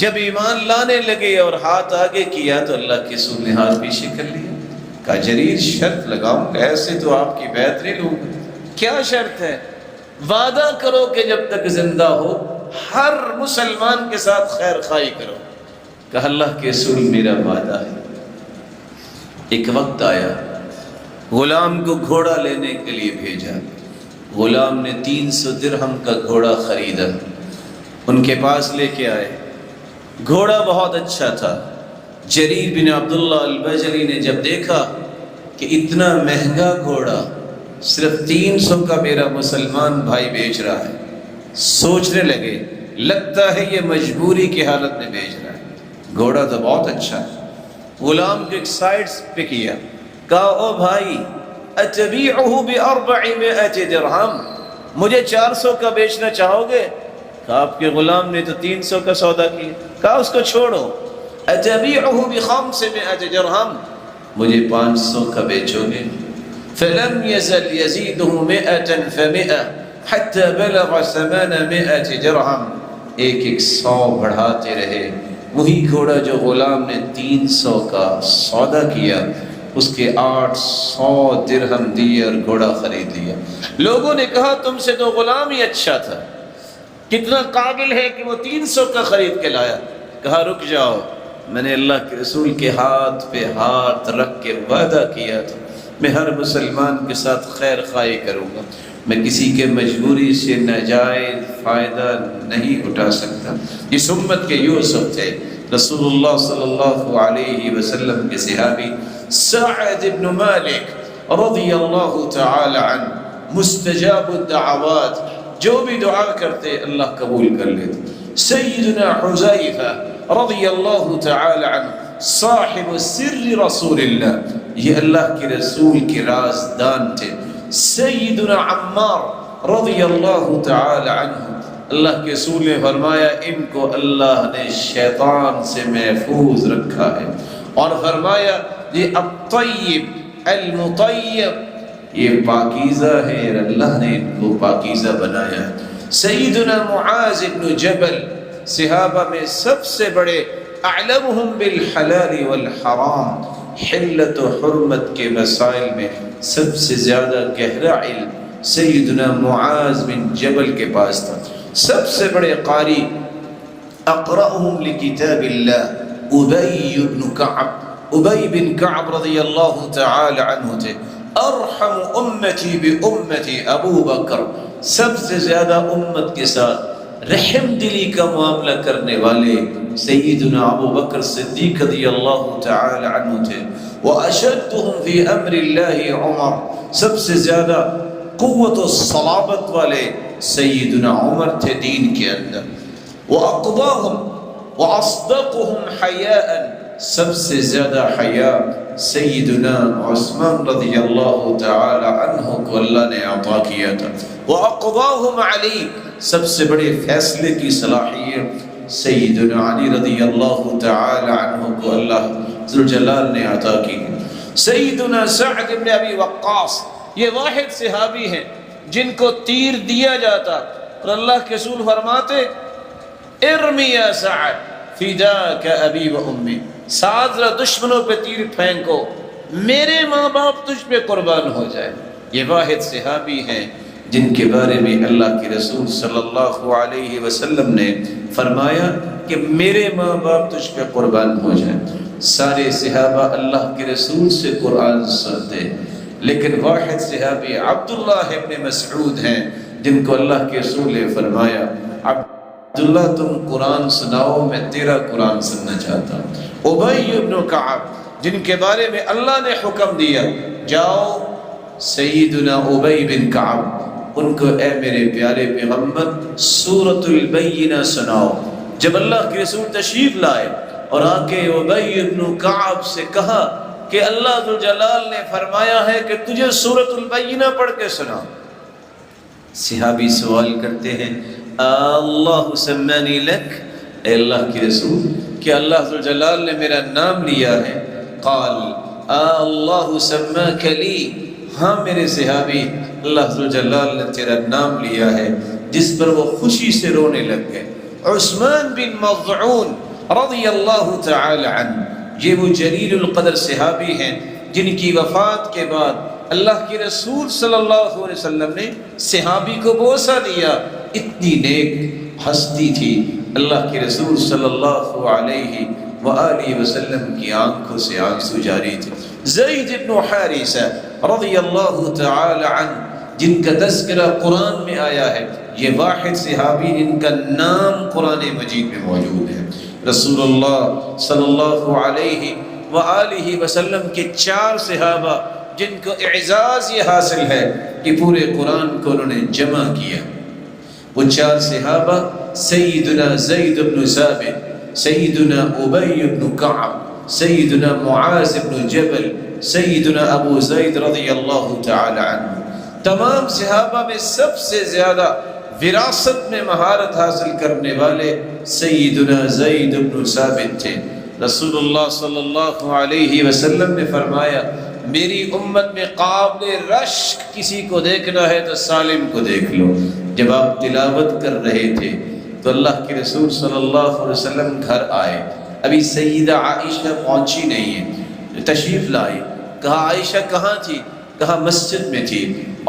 جب ایمان لانے لگے اور ہاتھ آگے کیا تو اللہ کے رسول نے ہاتھ پیچھے کر لیا، کہا جریر شرط لگاؤں گا، ایسے تو آپ کی بیعت نہیں لوں گا۔ کیا شرط ہے؟ وعدہ کرو کہ جب تک زندہ ہو ہر مسلمان کے ساتھ خیر خواہی کرو۔ کہا اللہ کے رسول میرا وعدہ ہے۔ ایک وقت آیا، غلام کو گھوڑا لینے کے لیے بھیجا، غلام نے 300 درہم کا گھوڑا خریدا، ان کے پاس لے کے آئے، گھوڑا بہت اچھا تھا۔ جریر بن عبداللہ البجلی نے جب دیکھا کہ اتنا مہنگا گھوڑا صرف 300 کا میرا مسلمان بھائی بیچ رہا ہے، سوچنے لگے لگتا ہے یہ مجبوری کی حالت میں بھیج رہا ہے، گھوڑا تو بہت اچھا ہے۔ غلام کو ایک سائڈ پہ کیا، کہا او بھائی اتبیعہ ب400 درہم، مجھے 400 کا بیچنا چاہو گے؟ کہا آپ کے غلام نے تو 300 کا سودا کیا۔ کہا اس کو چھوڑو، اتبیعہ ب500 درہم، مجھے 500 کا بیچو گے؟ فلم یزل یزیدہ 100 ف100 حتی بلغ 800 درہم، ایک 100 بڑھاتے رہے۔ وہی گھوڑا جو غلام نے 300 کا سودا کیا، اس کے 800 درہم دیے اور گھوڑا خرید لیا۔ لوگوں نے کہا تم سے تو غلام ہی اچھا تھا، کتنا قابل ہے کہ وہ 300 کا خرید کے لایا۔ کہا رک جاؤ، میں نے اللہ کے رسول کے ہاتھ پہ ہاتھ رکھ کے وعدہ کیا تھا میں ہر مسلمان کے ساتھ خیر خواہی کروں گا، میں کسی کے مجبوری سے ناجائز فائدہ نہیں اٹھا سکتا۔ اس امت کے یوسف تھے، رسول اللہ صلی اللہ علیہ وسلم کے صحابی سعد بن مالک رضی اللہ تعالی عنہ، مستجاب الدعوات، جو بھی دعا کرتے اللہ قبول کر لیتے۔ سیدنا حذیفہ رضی اللہ تعالی عنہ، صاحب سر رسول اللہ، یہ اللہ کے رسول کے رازدان تھے۔ سیدنا عمار رضی اللہ تعالی عنہ، اللہ کے رسول نے فرمایا ان کو اللہ نے شیطان سے محفوظ رکھا ہے، اور فرمایا یہ الطیب المطیب، یہ پاکیزہ ہے اور اللہ نے ان کو پاکیزہ بنایا ہے۔ سیدنا معاذ بن جبل، صحابہ میں سب سے بڑے، اعلمہم بالحلال والحرام، حلت و حرمت کے مسائل میں سب سے زیادہ گہرا علم سیدنا معاذ بن جبل کے پاس تھا۔ سب سے بڑے قاری، اقرأہم لکتاب اللہ ابی بن کعب، ابی بن کعب رضی اللہ تعالی عنہ تھے۔ ارحم امتی بامتی ابو بکر، سب سے زیادہ امت کے ساتھ رحم دلی کا معاملہ کرنے والے سیدنا ابو بکر صدیق رضی اللہ تعالی عنہ تھے۔ واشدہم فی امر اللہ عمر، سب سے زیادہ قوت و صلابت والے سیدنا عمر تھے دین کے اندر۔ واقضاہم واصدقہم حیاء، سب سے زیادہ حیا سیدنا عثمان رضی اللہ تعالی عنہ کو اللہ نے عطا کیا تھا۔ واقضاہم علی، سب سے بڑے فیصلے کی صلاحیت سیدنا علی رضی اللہ تعالی عنہ کو اللہ ذوالجلال نے عطا کی۔ سیدنا سعد بن ابی وقاص، یہ واحد صحابی ہیں جن کو تیر دیا جاتا اور اللہ کے رسول فرماتے ارمی یا سعد فداک ابی و امی، سعد ذرا دشمنوں پہ تیر پھینکو، میرے ماں باپ تجھ پہ قربان ہو جائے۔ یہ واحد صحابی ہیں جن کے بارے میں اللہ کے رسول صلی اللہ علیہ وسلم نے فرمایا کہ میرے ماں باپ تجھ پہ قربان ہو جائیں۔ سارے صحابہ اللہ کے رسول سے قرآن سنتے، لیکن واحد صحابی عبداللہ ابن مسعود ہیں جن کو اللہ کے رسول نے فرمایا عبداللہ تم قرآن سناؤ، میں تیرا قرآن سننا چاہتا ہوں۔ ابی ابن کعب، جن کے بارے میں اللہ نے حکم دیا جاؤ سیدنا ابی بن کعب، ان کو اے میرے پیارے پیغمبر سورۃ البینہ سناؤ۔ جب اللہ کے رسول تشریف لائے اور آ کے ابی ابن کعب سے کہا کہ اللہ ذوالجلال نے فرمایا ہے کہ تجھے سورۃ البینہ پڑھ کے سنا، صحابی سوال کرتے ہیں اللہ سمانی لک، اے اللہ کے رسول کہ اللہ ذوالجلال نے میرا نام لیا ہے؟ قال اللہ سماک لی، ہاں میرے صحابی اللہ ذوالجلال نے تیرا نام لیا ہے، جس پر وہ خوشی سے رونے لگ گئے۔ عثمان بن مظعون رضی اللہ تعالی عنہ، یہ وہ جلیل القدر صحابی ہیں جن کی وفات کے بعد اللہ کے رسول صلی اللہ علیہ وسلم نے صحابی کو بوسہ دیا۔ اتنی نیک ہستی تھی، اللہ کے رسول صلی اللہ علیہ وآلہ وسلم کی آنکھوں سے آنسو جاری تھے۔ زید بن حارثہ رضی اللہ تعالی عنہ، جن کا تذکرہ قرآن میں آیا ہے، یہ واحد صحابی جن کا نام قرآن مجید میں موجود ہے۔ رسول اللہ صلی اللہ علیہ وآلہ وسلم کے 4 صحابہ جن کو اعزاز یہ حاصل ہے کہ پورے قرآن کو انہوں نے جمع کیا۔ وہ 4 صحابہ سیدنا زید بن ثابت، سیدنا ابی بن کعب، سیدنا معاذ بن جبل، سیدنا ابو زید رضی اللہ تعالی عنہ، تمام صحابہ میں سب سے زیادہ وراثت میں مہارت حاصل کرنے والے سیدنا زید بن ثابت تھے۔ رسول اللہ صلی اللہ علیہ وسلم نے فرمایا میری امت میں قابل رشک کسی کو دیکھنا ہے تو سالم کو دیکھ لو۔ جب آپ تلاوت کر رہے تھے تو اللہ کے رسول صلی اللہ علیہ وسلم گھر آئے، ابھی سیدہ عائشہ پہنچی نہیں ہے، تشریف لائی، کہا عائشہ کہاں تھی؟ کہا مسجد میں تھی،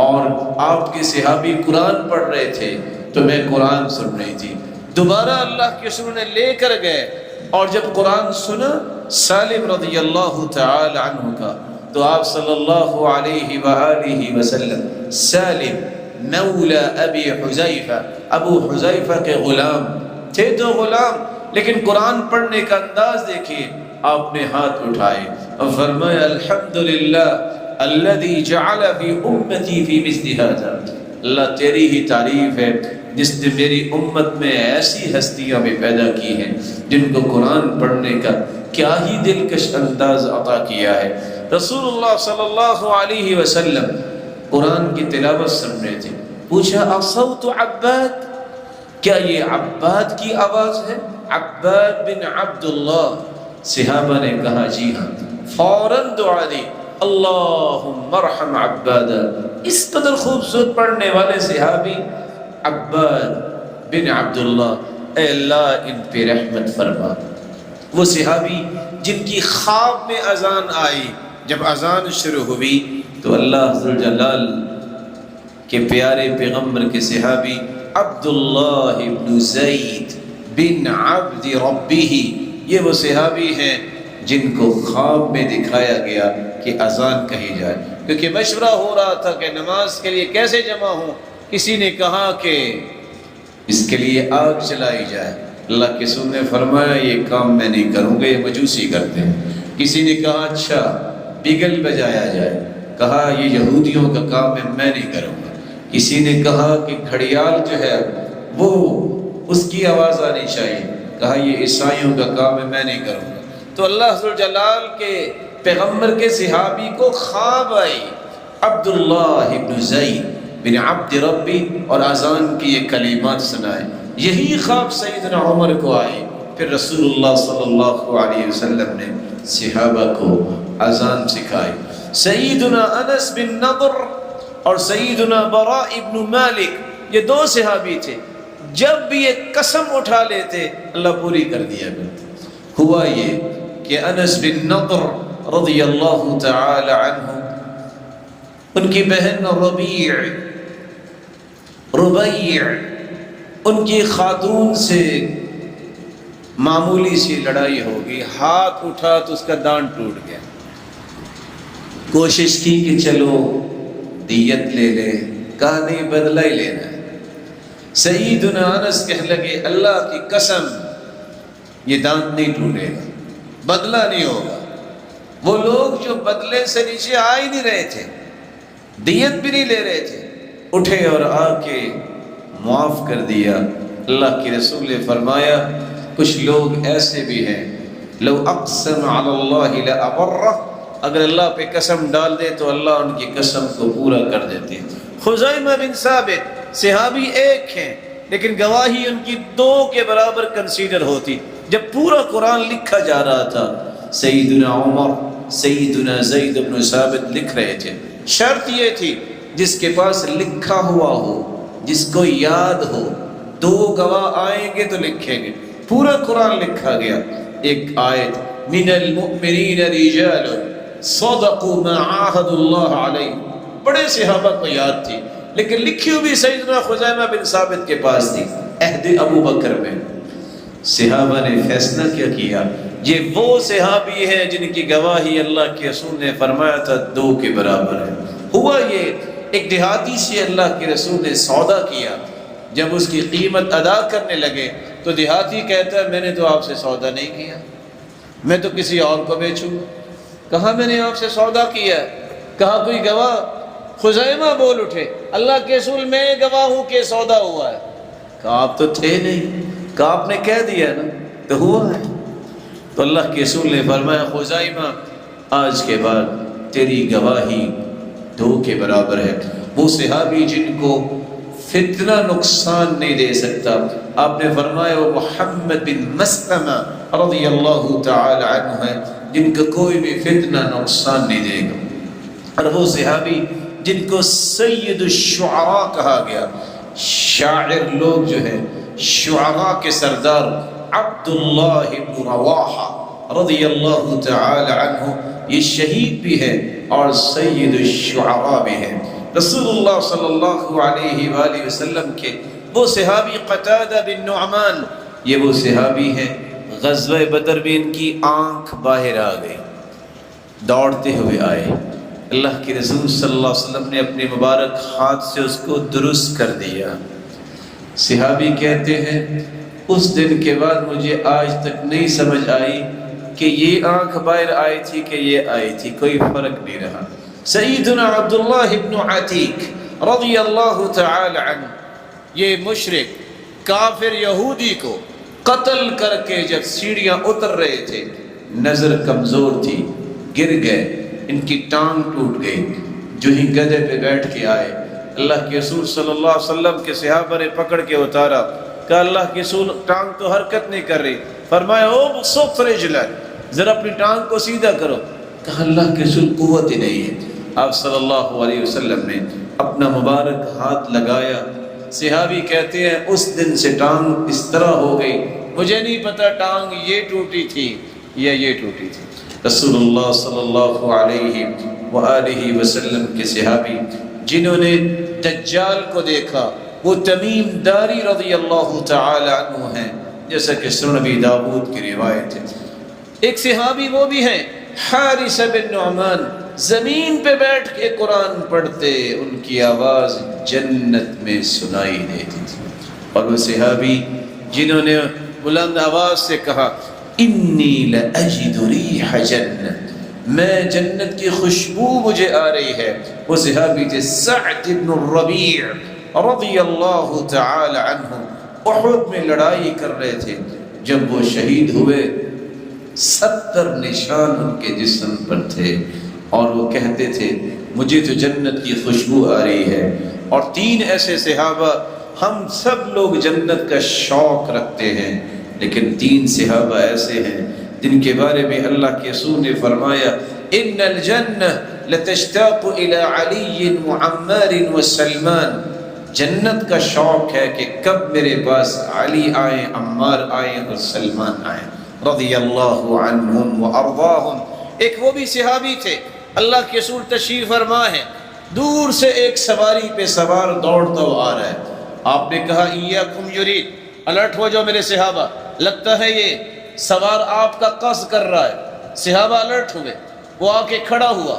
اور آپ کے صحابی قرآن پڑھ رہے تھے تو میں قرآن سن رہی تھی۔ دوبارہ اللہ کے رسول نے لے کر گئے، اور جب قرآن سنا سالم رضی اللہ تعالی عنہ کا، تو آپ صلی اللہ علیہ وآلہ وسلم سالم مولا ابی حذیفہ، ابو حذیفہ کے غلام تھے، تو غلام لیکن قرآن پڑھنے کا انداز دیکھیے، آپ نے ہاتھ اٹھائے اور فرمایا الحمدللہ الذی جعل فی امتی فی مثل ھذا، اللہ تیری ہی تعریف ہے جس نے میری امت میں ایسی ہستیاں بھی پیدا کی ہیں جن کو قرآن پڑھنے کا کیا ہی دلکش انداز عطا کیا ہے۔ رسول اللہ صلی اللہ علیہ وسلم قرآن کی تلاوت سن رہے تھے، پوچھا اصوت عباد، کیا یہ عباد کی آواز ہے؟ عباد بن عبداللہ، صحابہ نے کہا جی ہاں، فوراً دعا دی اللہم ارحم عبادا، اس قدر خوبصورت پڑھنے والے صحابی عباد بن عبداللہ، اے اللہ ان پہ رحمت فرما۔ وہ صحابی جن کی خواب میں اذان آئی، جب اذان شروع ہوئی تو اللہ ذوالجلال کے پیارے پیغمبر کے صحابی عبداللہ بن زید بن عبد ربہ، یہ وہ صحابی ہیں جن کو خواب میں دکھایا گیا کہ اذان کہی جائے، کیونکہ مشورہ ہو رہا تھا کہ نماز کے لیے کیسے جمع ہوں۔ کسی نے کہا کہ اس کے لیے آگ چلائی جائے، اللہ کے رسول نے فرمایا یہ کام میں نہیں کروں گا، یہ مجوسی کرتے ہیں۔ کسی نے کہا اچھا بگل بجایا جائے، کہا یہ یہودیوں کا کام ہے، میں نہیں کروں گا۔ کسی نے کہا کہ گھڑیال جو ہے وہ اس کی آواز آنی چاہیے، کہا یہ عیسائیوں کا کام ہے، میں نہیں کروں گا۔ تو اللہ ذوالجلال کے پیغمبر کے صحابی کو خواب آئی عبداللہ بن زید بن عبد ربی، اور اذان کی یہ کلمات سنائے۔ یہی خواب سیدنا عمر کو آئی، پھر رسول اللہ صلی اللہ علیہ وسلم نے صحابہ کو اذان سکھائی۔ سیدنا انس بن نضر اور سیدنا براء ابن مالک، یہ 2 صحابی تھے، جب بھی یہ قسم اٹھا لیتے اللہ پوری کر دیا کرتے۔ ہوا یہ کہ انس بن نضر رضی اللہ تعالی عنہ، ان کی بہن ربیع، ان کی خاتون سے معمولی سی لڑائی ہوگی، ہاتھ اٹھا تو اس کا دانت ٹوٹ گیا، کوشش کی کہ چلو دیت لے لے، کہا نہیں بدلہ ہی لینا ہے۔ سیدنا انس کہنے لگے اللہ کی قسم یہ دانت نہیں ٹوٹے گا، بدلہ نہیں ہوگا۔ وہ لوگ جو بدلے سے نیچے آ ہی نہیں رہے تھے، دیت بھی نہیں لے رہے تھے، اٹھے اور آ کے معاف کر دیا۔ اللہ کے رسول نے فرمایا کچھ لوگ ایسے بھی ہیں لو اقسم علی اللہ لابرہ، اگر اللہ پہ قسم ڈال دے تو اللہ ان کی قسم کو پورا کر دیتے ہیں۔ خزیمہ بن ثابت صحابی ایک ہیں لیکن گواہی ان کی 2 کے برابر کنسیڈر ہوتی۔ جب پورا قرآن لکھا جا رہا تھا سیدنا عمر، سیدنا زید بن ثابت لکھ رہے تھے، شرط یہ تھی جس کے پاس لکھا ہوا ہو، جس کو یاد ہو، 2 گواہ آئیں گے تو لکھیں گے۔ پورا قرآن لکھا گیا، ایک آیت من المؤمنین رجال صدقوا ما عاهدوا اللہ علیہ، بڑے صحابہ کو یاد تھی، لیکن لکھی ہوئی سیدنا خزیمہ بن ثابت کے پاس تھی عہد ابو بکر میں۔ صحابہ نے فیصلہ کیا کیا یہ وہ صحابی ہیں جن کی گواہی اللہ کے رسول نے فرمایا تھا 2 کے برابر ہے۔ ہوا یہ ایک دیہاتی سے اللہ کے رسول نے سودا کیا، جب اس کی قیمت ادا کرنے لگے تو دیہاتی کہتا ہے میں نے تو آپ سے سودا نہیں کیا، میں تو کسی اور کو بیچوں۔ کہا میں نے آپ سے سودا کیا، کہا کوئی گواہ؟ خزیمہ بول اٹھے اللہ کے رسول میں گواہ ہوں کہ سودا ہوا ہے۔ کہا آپ تو تھے نہیں، کہا آپ نے کہہ دیا نا تو ہوا ہے۔ تو اللہ کے رسول نے فرمایا خزائمہ آج کے بعد تیری گواہی 2 کے برابر ہے۔ وہ صحابی جن کو فتنہ نقصان نہیں دے سکتا، آپ نے فرمایا وہ محمد بن مسلمہ رضی اللہ تعالی عنہ ہے جن کا کوئی بھی فتنہ نقصان نہیں دے گا۔ اور وہ صحابی جن کو سید الشعراء کہا گیا، شاعر لوگ جو ہیں، شعراء کے سردار عبداللہ بن رواحہ رضی اللہ تعالی عنہ، یہ شہید بھی ہے اور سید الشعراء بھی ہے۔ رسول اللہ صلی اللہ علیہ وآلہ وسلم کے وہ صحابی قتادہ بن نعمان، یہ وہ صحابی ہیں غزوہ بدر میں ان کی آنکھ باہر آ گئی، دوڑتے ہوئے آئے، اللہ کے رسول صلی اللہ علیہ وسلم نے اپنے مبارک ہاتھ سے اس کو درست کر دیا۔ صحابی کہتے ہیں اس دن کے بعد مجھے آج تک نہیں سمجھ آئی کہ یہ آنکھ باہر آئی تھی کہ یہ آئی تھی، کوئی فرق نہیں رہا۔ سیدنا عبداللہ بن عتیق رضی اللہ تعالی عنہ، یہ مشرک کافر یہودی کو قتل کر کے جب سیڑھیاں اتر رہے تھے، نظر کمزور تھی، گر گئے، ان کی ٹانگ ٹوٹ گئی، جو ہی گدھے پہ بیٹھ کے آئے، اللہ کے رسول صلی اللہ علیہ وسلم کے صحابہ نے پکڑ کے اتارا، کہا اللہ کے رسول ٹانگ تو حرکت نہیں کر رہی، فرمایا او صف رجلا، ذرا اپنی ٹانگ کو سیدھا کرو، کہا اللہ کے رسول قوت ہی نہیں ہے۔ آپ صلی اللہ علیہ وسلم نے اپنا مبارک ہاتھ لگایا، صحابی کہتے ہیں اس دن سے ٹانگ اس طرح ہو گئی، مجھے نہیں پتا ٹانگ یہ ٹوٹی تھی یا یہ ٹوٹی تھی۔ رسول اللہ صلی اللہ علیہ وآلہ وسلم کے صحابی جنہوں نے دجال کو دیکھا وہ تمیم داری رضی اللہ تعالی عنہ ہیں، جیسا کہ سنن ابی داؤد کی روایت ہے۔ ایک صحابی وہ بھی ہیں حارث بن نعمان، زمین پہ بیٹھ کے قرآن پڑھتے، ان کی آواز جنت میں سنائی دیتی تھی۔ اور وہ صحابی جنہوں نے بلند آواز سے کہا انی لأجد ریح جنت، میں جنت کی خوشبو مجھے آ رہی ہے، وہ صحابی تھے سعد بن الربیع رضی اللہ تعالی عنہ، احد میں لڑائی کر رہے تھے، جب وہ شہید ہوئے 70 نشان ان کے جسم پر تھے، اور وہ کہتے تھے مجھے تو جنت کی خوشبو آ رہی ہے۔ اور 3 ایسے صحابہ، ہم سب لوگ جنت کا شوق رکھتے ہیں، لیکن 3 صحابہ ایسے ہیں جن کے بارے میں اللہ کے رسول نے فرمایا ان الجنہ لتشتاق الى علی وعمار وسلمان، جنت کا شوق ہے کہ کب میرے پاس علی آئیں، عمار آئیں اور سلمان آئیں رضی اللہ عنہم وارضاہم۔ ایک وہ بھی صحابی تھے، اللہ کے رسول تشریف فرما ہے، دور سے ایک سواری پہ سوار دوڑتا ہوا آ رہا ہے، آپ نے کہا ایاکم یرید، الرٹ ہو جاؤ میرے صحابہ، لگتا ہے یہ سوار آپ کا قصد کر رہا ہے۔ صحابہ الرٹ ہوئے، وہ آ کے کھڑا ہوا،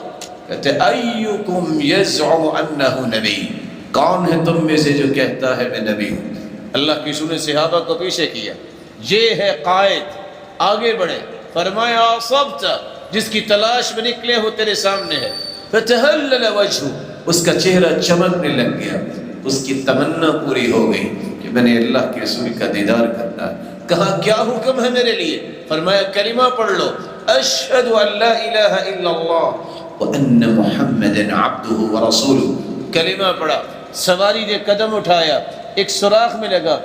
کہتے ایکم یزعم انہ نبی، کون ہے تم میں سے جو کہتا ہے میں نبی ہوں؟ اللہ کے رسول نے صحابہ کو پیچھے کیا، یہ ہے قائد، آگے بڑھے، فرمایا اصبت، جس کی تلاش میں نکلے ہو تیرے سامنے ہے۔ فتہلل وجہہ، اس کا چہرہ چمکنے لگ گیا، اس کی تمنا پوری ہو گئی کہ میں نے اللہ کے رسول کا دیدار کرنا ہے۔ کہا کیا حکم ہے میرے لیے؟ فرمایا کلمہ پڑھ لو، اشہد ان لا الہ الا اللہ وان محمدا عبدہ ورسولہ۔ کلمہ پڑھا، سواری نے قدم اٹھایا، ایک سوراخ میں لگا،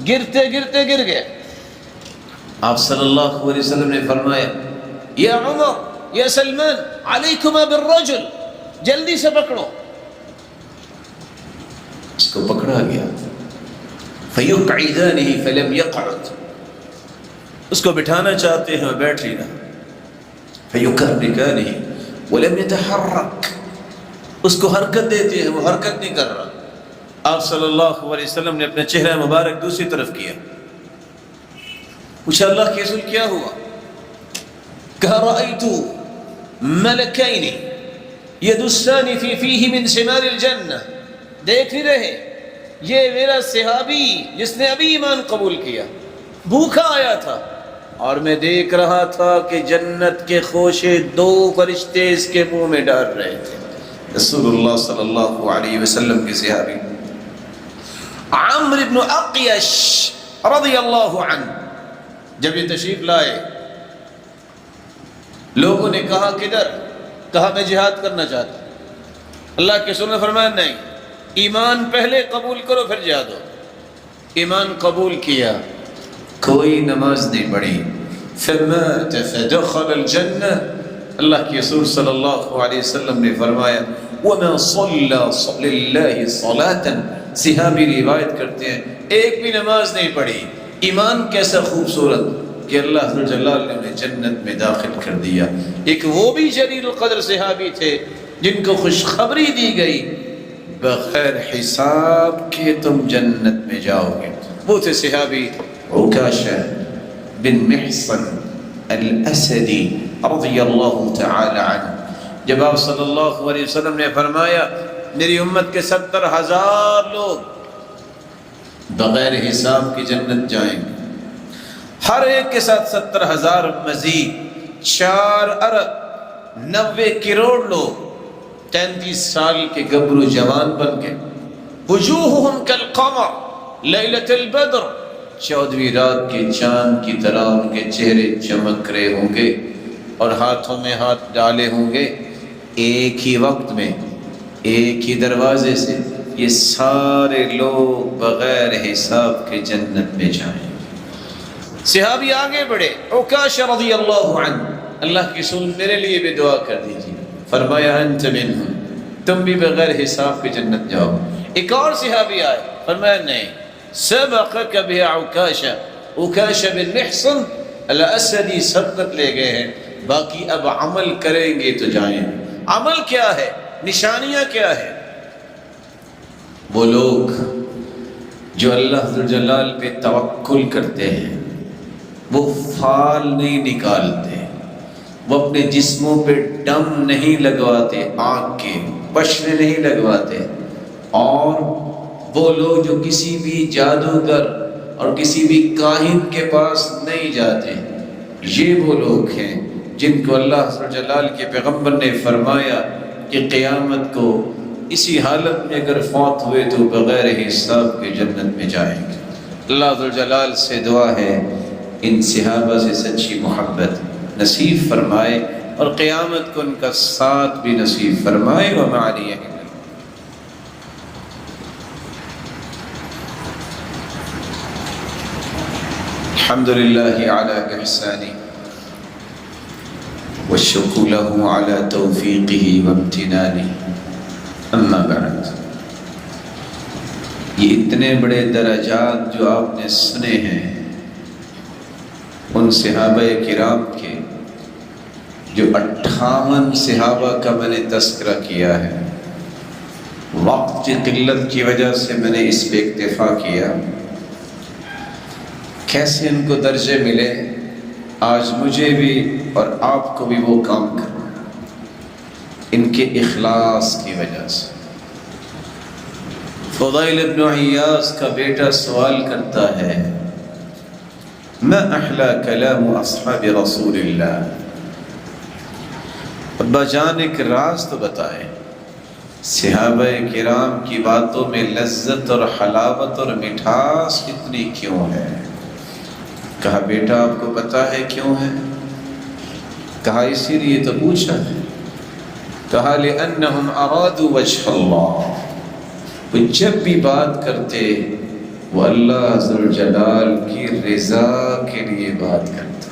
گرتے گرتے گر گئے۔ آپ صلی اللہ علیہ وسلم نے فرمایا یا عمر یا سلمان علیکما بالرجل، جلدی سے پکڑو۔ اس کو پکڑا گیا، فیقعدانہ فلم یقعد، اس کو بٹھانا چاہتے ہیں وہ بیٹھ نہیں رہا، فیکرکانہ ولم یتحرک، اس کو حرکت دیتے ہیں وہ حرکت نہیں کر رہا۔ آپ صلی اللہ علیہ وسلم نے اپنا چہرہ مبارک دوسری طرف کیا، پوچھا اللہ کے رسول کیا ہوا؟ کہا رأیت ملکین یدسان فی فیہ من ثمار الجنہ، دیکھ نہیں رہے یہ میرا صحابی جس نے ابھی ایمان قبول کیا بھوکا آیا تھا، اور میں دیکھ رہا تھا کہ جنت کے خوشے 2 فرشتے اس کے منہ میں ڈال رہے تھے۔ رسول اللہ صلی اللہ علیہ وسلم کے صحابی عمرو عمرو بن اقیش رضی اللہ عنہ جب یہ تشریف لائے، لوگوں نے کہا کدھر؟ کہا میں جہاد کرنا چاہتا ہوں۔ اللہ کے رسول نے فرمایا نہیں، ایمان پہلے قبول کرو پھر جہاد ہو۔ ایمان قبول کیا، کوئی نماز نہیں پڑھی، فمات فدخل الجنہ۔ اللہ کے رسول صلی اللہ علیہ وسلم نے فرمایا وَمَا صَلَّى لِلَّهِ صَلَاةً، صحابی روایت کرتے ہیں ایک بھی نماز نہیں پڑھی۔ ایمان کیسا خوبصورت کہ اللہ ذو الجلال نے انہیں جنت میں داخل کر دیا۔ ایک وہ بھی جلیل القدر صحابی تھے جن کو خوشخبری دی گئی بغیر حساب کے تم جنت میں جاؤ گے۔ وہ تھے صحابی عکاشہ بن محصن الاسدی رضی اللہ تعالی عنہ۔ جب آپ صلی اللہ علیہ وسلم نے فرمایا میری امت کے 70,000 لوگ بغیر حساب کی جنت جائیں گے، ہر ایک کے ساتھ 70,000 مزید 4 ارب 90 کروڑ لوگ 33 سال کے گبرو جوان بن کے، وجوہہم کالقمر لیلۃ البدر، 14ویں رات کے چاند کی طرح ان کے چہرے چمک رہے ہوں گے اور ہاتھوں میں ہاتھ ڈالے ہوں گے۔ ایک ہی وقت میں ایک ہی دروازے سے یہ سارے لوگ بغیر حساب کے جنت میں جائیں۔ صحابی آگے بڑھے، عکاشہ رضی اللہ عنہ، اللہ کے رسول میرے لیے بھی دعا کر دیجیے۔ فرمایا انت منہم، تم بھی بغیر حساب کے جنت جاؤ۔ ایک اور صحابی آئے، فرمایا نہیں، سبقک بہ عکاشہ، عکاشہ بن محصن الاسدی سبقت لے گئے ہیں، باقی اب عمل کریں گے تو جائیں۔ عمل کیا ہے؟ نشانیاں کیا ہے؟ وہ لوگ جو اللہ ذو الجلال پہ توکل کرتے ہیں، وہ فال نہیں نکالتے، وہ اپنے جسموں پہ ڈم نہیں لگواتے، آنکھ کے پشرے نہیں لگواتے، اور وہ لوگ جو کسی بھی جادوگر اور کسی بھی کاہن کے پاس نہیں جاتے، یہ وہ لوگ ہیں جن کو اللہ ذو الجلال کے پیغمبر نے فرمایا کہ قیامت کو اسی حالت میں اگر فوت ہوئے تو بغیر حساب کے جنت میں جائیں گے۔ اللہ ذو الجلال سے دعا ہے ان صحابہ سے سچی محبت نصیب فرمائے اور قیامت کو ان کا ساتھ بھی نصیب فرمائے۔ وما علیہ الحمدللہ علی احسانہ والشکر له علی توفیقہ وامتنانہ، اما بعد۔ یہ اتنے بڑے درجات جو آپ نے سنے ہیں ان صحابہ کرام کے، جو 58 صحابہ کا میں نے تذکرہ کیا ہے، وقت کی قلت کی وجہ سے میں نے اس پہ اکتفا کیا۔ کیسے ان کو درجے ملے، آج مجھے بھی اور آپ کو بھی وہ کام کرنا، ان کے اخلاص کی وجہ سے۔ فضیل ابن عیاض کا بیٹا سوال کرتا ہے ما احلا کلام اصحاب رسول اللہ، ابا جان ایک راز تو بتائیں، صحابہ کرام کی باتوں میں لذت اور حلاوت اور مٹھاس اتنی کیوں ہے؟ کہا بیٹا آپ کو پتہ ہے کیوں ہے؟ کہا اسی لیے تو پوچھا ہے۔ کہا لأنہم ارادوا وجہ اللہ، وہ جب بھی بات کرتے وہ اللہ ذو الجلال کی رضا کے لیے بات کرتے،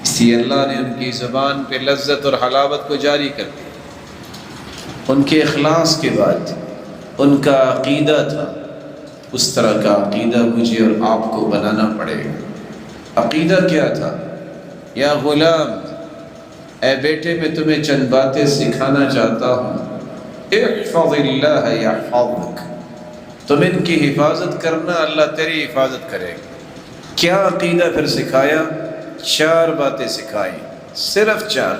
اس لیے اللہ نے ان کی زبان پہ لذت اور حلاوت کو جاری کر دیا۔ ان کے اخلاص کے بعد ان کا عقیدہ تھا، اس طرح کا عقیدہ مجھے اور آپ کو بنانا پڑے گا۔ عقیدہ کیا تھا؟ یا غلام، اے بیٹے میں تمہیں چند باتیں سکھانا چاہتا ہوں، احفظ اللہ یحفظک، تم ان کی حفاظت کرنا اللہ تیری حفاظت کرے گا۔ کیا عقیدہ پھر سکھایا؟ 4 باتیں سکھائی، صرف 4۔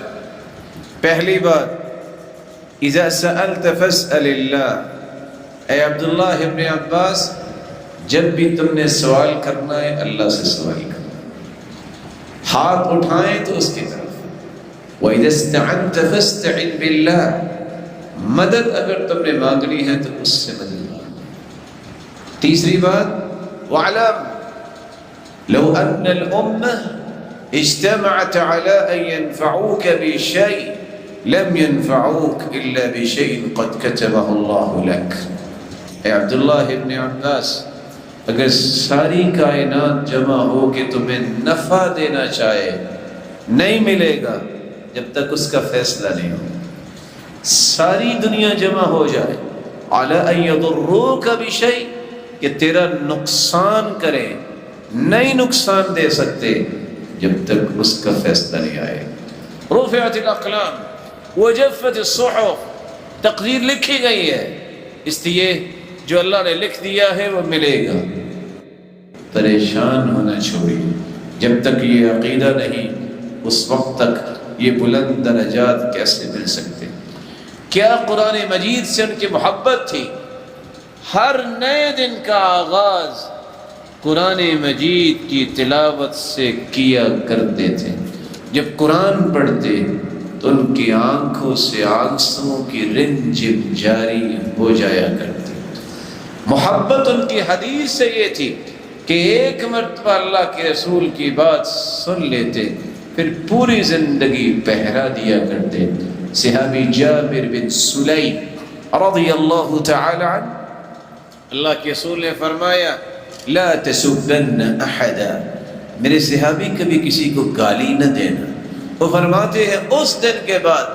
پہلی بات، اذا سألت فاسأل اللہ، اے عبداللہ ابن عباس جب بھی تم نے سوال کرنا ہے اللہ سے سوال کرنا، ہاتھ اٹھائیں تو اس کی طرف۔ وَإِذَا اسْتَعَنْتَ فَاسْتَعِنْ بِاللَّهِ، مدد اگر تم نے مانگنی ہے تو اس سے مدد مانگو۔ تیسری بات، وَعْلَمْ لو ان الامہ اجتمعت على ان ينفعوك بشيء لم ينفعوك الا بشيء قد كتبه الله لك۔ اے عبداللہ ابن عباس، اگر ساری کائنات جمع ہو کے تمہیں نفع دینا چاہے نہیں ملے گا جب تک اس کا فیصلہ نہیں ہو۔ ساری دنیا جمع ہو جائے علی ان یضروک بشیء، کہ تیرا نقصان کرے، نہیں نقصان دے سکتے جب تک اس کا فیصلہ نہیں آئے۔ رفعت الاقلام وجفت الصحف، تقدیر لکھی گئی ہے، اس لیے جو اللہ نے لکھ دیا ہے وہ ملے گا۔ پریشان ہونا چھوڑیے، جب تک یہ عقیدہ نہیں اس وقت تک یہ بلند درجات کیسے مل سکتے؟ کیا قرآن مجید سے ان کی محبت تھی؟ ہر نئے دن کا آغاز قرآن مجید کی تلاوت سے کیا کرتے تھے۔ جب قرآن پڑھتے تو ان کی آنکھوں سے آنسوں کی رنجم جاری ہو جایا کرتی۔ محبت ان کی حدیث سے یہ تھی کہ ایک مرتبہ اللہ کے رسول کی بات سن لیتے پھر پوری زندگی پہرا دیا کرتے۔ صحابی جابر بن سلیم رضی اللہ تعالی عنہ، اللہ کے رسول نے فرمایا لا تسبن احدا، میرے صحابی کبھی کسی کو گالی نہ دینا۔ وہ فرماتے ہیں اس دن کے بعد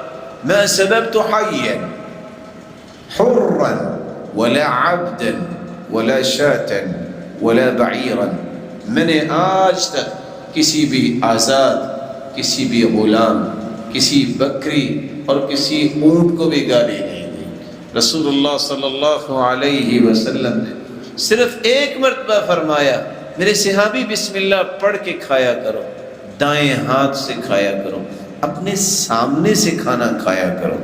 ما سببت حیا حرا ولا عبدا ولا شاتا ولا بعیرا، میں نے آج تک کسی بھی آزاد، کسی بھی غلام، کسی بکری اور کسی اونٹ کو بھی گالی نہیں دی۔ رسول اللہ صلی اللہ علیہ وسلم نے صرف ایک مرتبہ فرمایا میرے صحابی بسم اللہ پڑھ کے کھایا کرو، دائیں ہاتھ سے کھایا کرو، اپنے سامنے سے کھانا کھایا کرو،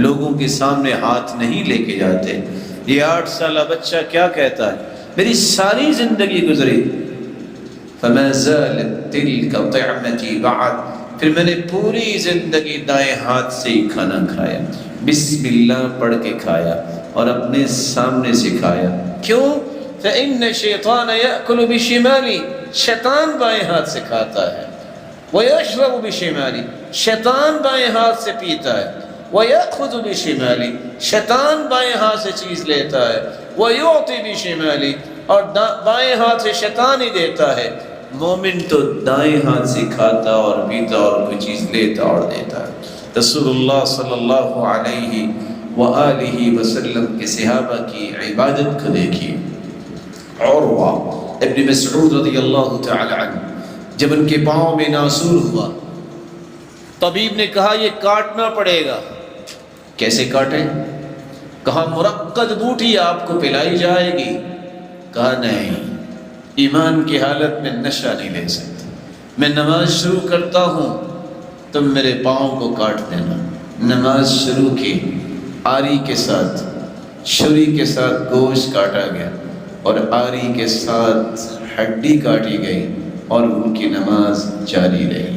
لوگوں کے سامنے ہاتھ نہیں لے کے جاتے۔ یہ 8 سالہ بچہ کیا کہتا ہے؟ میری ساری زندگی گزری فما زالت تلک طعمتی بعد، پھر میں نے پوری زندگی دائیں ہاتھ سے ہی کھانا کھایا، بسم اللہ پڑھ کے کھایا اور اپنے سامنے سے کھایا۔ کیوں؟ فإن الشیطان یأکل بشمالی، شیطان بائیں ہاتھ سے کھاتا ہے، ویشرب بشمالی، شیطان بائیں ہاتھ سے پیتا ہے، وَيَأْخُذُ بِشِمَالِ، شیطان بائیں ہاتھ سے چیز لیتا ہے، وَيُعْطِ بِشِمَالِ، اور بائیں ہاتھ سے شیطان ہی دیتا ہے۔ مومن تو دائیں ہاتھ سے کھاتا اور پیتا اور کوئی چیز لیتا اور دیتا ہے۔ رسول اللہ صلی اللہ علیہ وآلہ وسلم کے صحابہ کی عبادت کو دیکھیے۔ عروہ ابن مسعود رضی اللہ تعالی عنہ، جب ان کے پاؤں میں ناسور ہوا، طبیب نے کہا یہ کاٹنا پڑے گا۔ کیسے کاٹیں؟ کہا مرقد بوٹی آپ کو پلائی جائے گی۔ کہا نہیں، ایمان کی حالت میں نشہ نہیں لے سکتا، میں نماز شروع کرتا ہوں تم میرے پاؤں کو کاٹ دینا۔ نماز شروع کی، آری کے ساتھ، چھری کے ساتھ گوشت کاٹا گیا اور آری کے ساتھ ہڈی کاٹی گئی اور ان کی نماز جاری رہی۔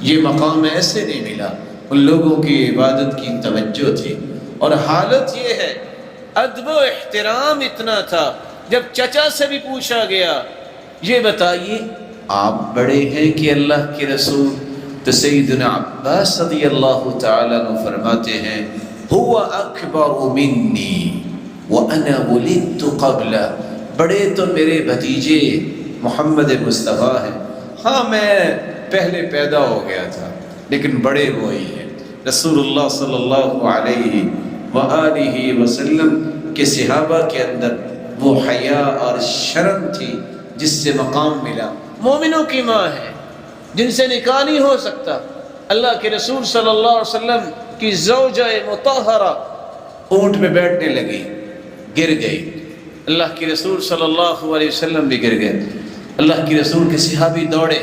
یہ مقام ایسے نہیں ملا، ان لوگوں کی عبادت کی توجہ تھی، اور حالت یہ ہے ادب و احترام اتنا تھا، جب چچا سے بھی پوچھا گیا یہ بتائیے آپ بڑے ہیں کہ اللہ کے رسول؟ تو سیدنا عباس رضی اللہ تعالیٰ عنہ فرماتے ہیں هو اکبر منی وانا ولدت قبلہ، بڑے تو میرے بھتیجے محمد مصطفیٰ ہیں، ہاں میں پہلے پیدا ہو گیا تھا لیکن بڑے وہی ہیں۔ رسول اللہ صلی اللہ علیہ وآلہ وسلم کے صحابہ کے اندر وہ حیا اور شرم تھی جس سے مقام ملا۔ مومنوں کی ماں ہے جن سے نکاح نہیں ہو سکتا۔ اللہ کے رسول صلی اللہ علیہ وسلم کی زوجہ مطہرہ اونٹ پہ بیٹھنے لگی، گر گئی، اللہ کے رسول صلی اللہ علیہ وسلم بھی گر گئے۔ اللہ کے رسول کے صحابی دوڑے،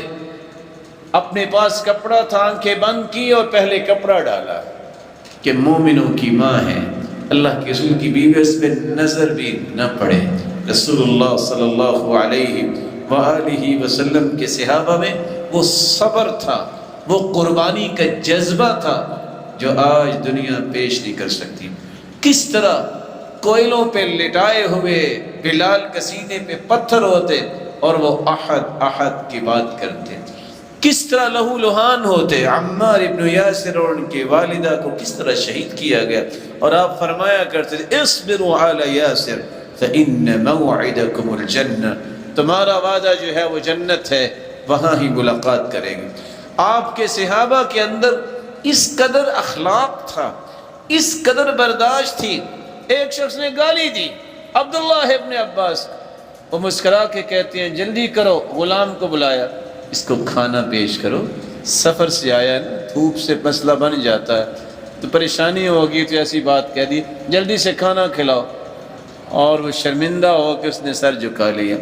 اپنے پاس کپڑا تھا، آنکھیں بند کی اور پہلے کپڑا ڈالا کہ مومنوں کی ماں ہے، اللہ کے رسول کی بیوی، اس پہ نظر بھی نہ پڑے۔ رسول اللہ صلی اللہ علیہ وآلہ وسلم کے صحابہ میں وہ صبر تھا، وہ قربانی کا جذبہ تھا جو آج دنیا پیش نہیں کر سکتی۔ کس طرح کوئلوں پہ لٹائے ہوئے بلال کے سینے پہ پتھر ہوتے اور وہ احد احد کی بات کرتے، کس طرح لہو لہان ہوتے۔ عمار ابن یاسر اور ان کی والدہ کو کس طرح شہید کیا گیا، اور آپ فرمایا کرتے تھے اصبروا علی یاسر فإن موعدکم الجنہ، تمہارا وعدہ جو ہے وہ جنت ہے، وہاں ہی ملاقات کریں گے۔ آپ کے صحابہ کے اندر اس قدر اخلاق تھا، اس قدر برداشت تھی۔ ایک شخص نے گالی دی عبداللہ ابن عباس، وہ مسکرا کے کہتے ہیں جلدی کرو، غلام کو بلایا، اس کو کھانا پیش کرو، سفر سے آیا نا، دھوپ سے مسئلہ بن جاتا ہے تو پریشانی ہوگی، تو ایسی بات کہہ دی جلدی سے کھانا کھلاؤ، اور وہ شرمندہ ہو کے اس نے سر جھکا لیا۔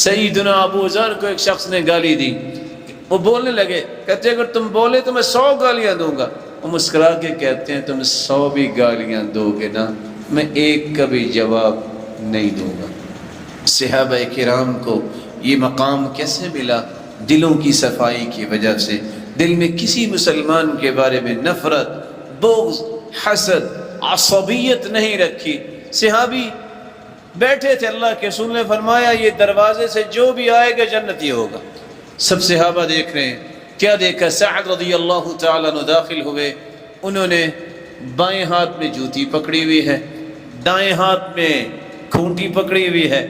سیدنا ابو ذر کو ایک شخص نے گالی دی، وہ بولنے لگے، کہتے اگر تم بولے تو میں 100 گالیاں دوں گا، وہ مسکرا کے کہتے ہیں تم 100 بھی گالیاں دو گے نا، میں ایک کا بھی جواب نہیں دوں گا۔ صحابہ کرام کو یہ مقام کیسے ملا؟ دلوں کی صفائی کی وجہ سے، دل میں کسی مسلمان کے بارے میں نفرت، بغض، حسد، عصبیت نہیں رکھی۔ صحابی بیٹھے تھے، اللہ کے رسول نے فرمایا یہ دروازے سے جو بھی آئے گا جنتی ہوگا۔ سب صحابہ دیکھ رہے ہیں، کیا دیکھا؟ سعد رضی اللہ تعالیٰ عنہ داخل ہوئے، انہوں نے بائیں ہاتھ میں جوتی پکڑی ہوئی ہے، دائیں ہاتھ میں کھونٹی پکڑی ہوئی ہے،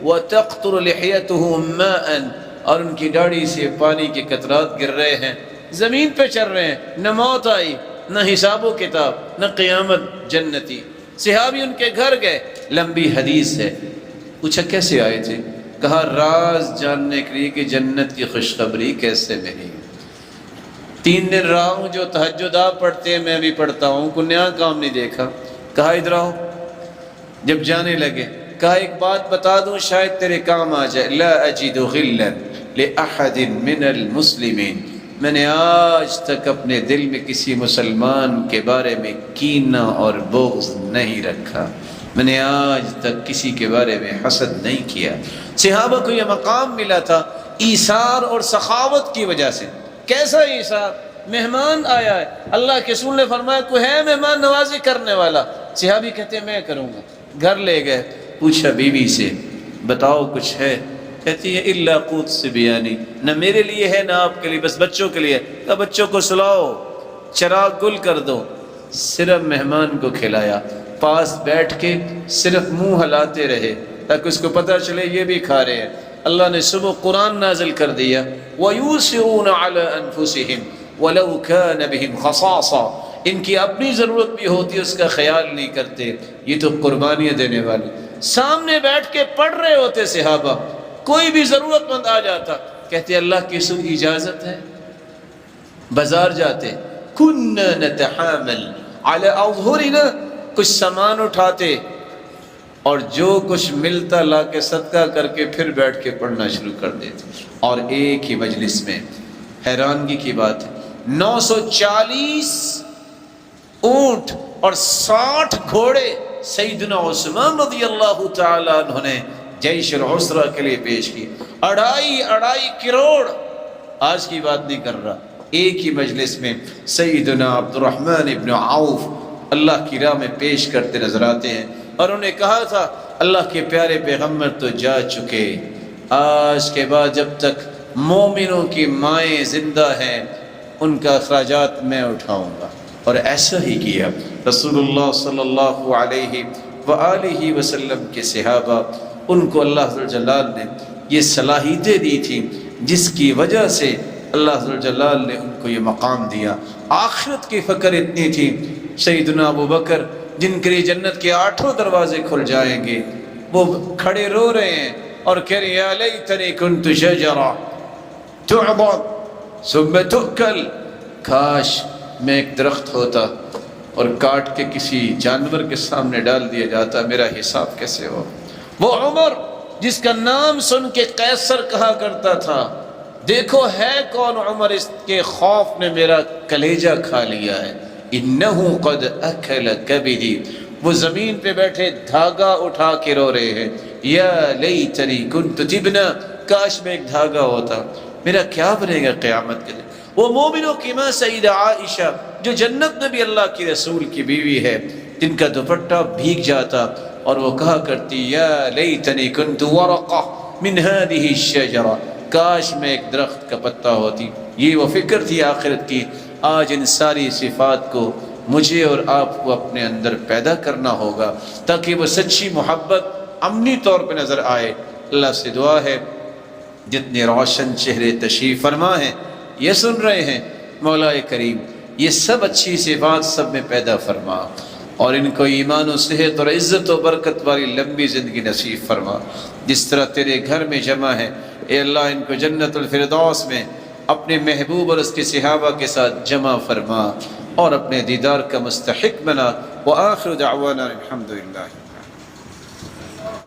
وَتَقْطُرُ لِحْيَتُهُ مَاءً، اور ان کی داڑھی سے پانی کے قطرات گر رہے ہیں، زمین پہ چل رہے ہیں، نہ موت آئی، نہ حساب و کتاب، نہ قیامت، جنتی۔ صحابی ان کے گھر گئے، لمبی حدیث ہے، پوچھا کیسے آئے تھے؟ کہا راز جاننے کے لیے کہ جنت کی خوشخبری کیسے ملی۔ 3 دن رہا ہوں، جو تہجد آپ پڑھتے ہیں میں بھی پڑھتا ہوں، کوئی نیا کام نہیں دیکھا۔ کہا ادھر آؤ، جب جانے لگے کہا ایک بات بتا دوں شاید تیرے کام آ جائے، لا اجد غلا لأحد من المسلمین، میں نے آج تک اپنے دل میں کسی مسلمان کے بارے میں کینہ اور بغض نہیں رکھا، میں نے آج تک کسی کے بارے میں حسد نہیں کیا۔ صحابہ کو یہ مقام ملا تھا ایثار اور سخاوت کی وجہ سے۔ کیسا ایثار؟ مہمان آیا ہے، اللہ کے رسول نے فرمایا کوئی ہے مہمان نوازی کرنے والا؟ صحابی کہتے ہیں میں کروں گا۔ گھر لے گئے، پوچھا بیوی سے بتاؤ کچھ ہے؟ کہتی ہے الا قوت صبیانی، نہ میرے لیے ہے نہ آپ کے لیے، بس بچوں کے لیے۔ کہا بچوں کو سلاؤ، چراغ گل کر دو۔ صرف مہمان کو کھلایا، پاس بیٹھ کے صرف منہ ہلاتے رہے تاکہ اس کو پتہ چلے یہ بھی کھا رہے ہیں۔ اللہ نے صبح قرآن نازل کر دیا، وَيُوسِرُونَ عَلَىٰ أَنفُسِهِمْ وَلَوْ كَانَ بِهِمْ خَصَاصَةٌ، ان کی اپنی ضرورت بھی ہوتی ہے اس کا خیال نہیں کرتے، یہ تو قربانیاں دینے والے۔ سامنے بیٹھ کے پڑھ رہے ہوتے صحابہ، کوئی بھی ضرورت مند آ جاتا، کہتے اللہ کی سو اجازت ہے۔ بازار جاتے، كُنَّا نَتَحَامَلْ عَلَىٰ أَظْهُرِنَا، کچھ سامان اٹھاتے اور جو کچھ ملتا لا کے صدقہ کر کے پھر بیٹھ کے پڑھنا شروع کر دیتے۔ اور ایک ہی مجلس میں، حیرانگی کی بات ہے، 940 اونٹ اور 60 گھوڑے سیدنا عثمان رضی اللہ تعالیٰ عنہ نے جیش العسرہ کے لیے پیش کی۔ 2.5 کروڑ، آج کی بات نہیں کر رہا، ایک ہی مجلس میں سیدنا عبد الرحمن ابن عوف اللہ کی راہ میں پیش کرتے نظر آتے ہیں۔ اور انہوں نے کہا تھا اللہ کے پیارے پیغمبر تو جا چکے، آج کے بعد جب تک مومنوں کی مائیں زندہ ہیں ان کا اخراجات میں اٹھاؤں گا۔ اور ایسا ہی کیا رسول اللہ صلی اللہ علیہ وآلہ وسلم کے صحابہ، ان کو اللہ ذوالجلال نے یہ صلاحیتیں دی تھیں جس کی وجہ سے اللہ ذوالجلال نے ان کو یہ مقام دیا۔ آخرت کی فکر اتنی تھی، سیدنا ابو بکر جن کے لیے جنت کے 8 دروازے کھل جائیں گے، وہ کھڑے رو رہے ہیں اور کہہ رہے ہیں یا لیتنی کنت شجرہ تعضد ثم تؤکل، کاش میں ایک درخت ہوتا اور کاٹ کے کسی جانور کے سامنے ڈال دیا جاتا، میرا حساب کیسے ہو۔ وہ عمر جس کا نام سن کے قیصر کہا کرتا تھا، دیکھو ہے کون عمر، اس کے خوف نے میرا کلیجہ کھا لیا ہے، انہو قد اکل کبدی، وہ زمین پہ بیٹھے دھاگا اٹھا کے رو رہے ہیں، یا لیتنی کنت تبنا، کاش میں ایک دھاگا ہوتا، میرا کیا بنے گا قیامت کے دن۔ وہ مومنوں کی ماں سیدہ عائشہ جو جنت میں بھی اللہ کی رسول کی بیوی ہے، جن کا دوپٹہ بھیگ جاتا، اور وہ کہا کرتی یا لیتنی کنت ورقہ من هذه الشجرہ، کاش میں ایک درخت کا پتا ہوتی۔ یہ وہ فکر تھی آخرت کی۔ آج ان ساری صفات کو مجھے اور آپ کو اپنے اندر پیدا کرنا ہوگا تاکہ وہ سچی محبت عملی طور پہ نظر آئے۔ اللہ سے دعا ہے جتنے روشن چہرے تشریف فرما ہیں، یہ سن رہے ہیں، مولا کریم یہ سب اچھی صفات سب میں پیدا فرما، اور ان کو ایمان و صحت اور عزت و برکت والی لمبی زندگی نصیب فرما۔ جس طرح تیرے گھر میں جمع ہے اے اللہ، ان کو جنت الفردوس میں اپنے محبوب اور اس کے صحابہ کے ساتھ جمع فرما اور اپنے دیدار کا مستحق بنا۔ وآخر دعوانا الحمدللہ۔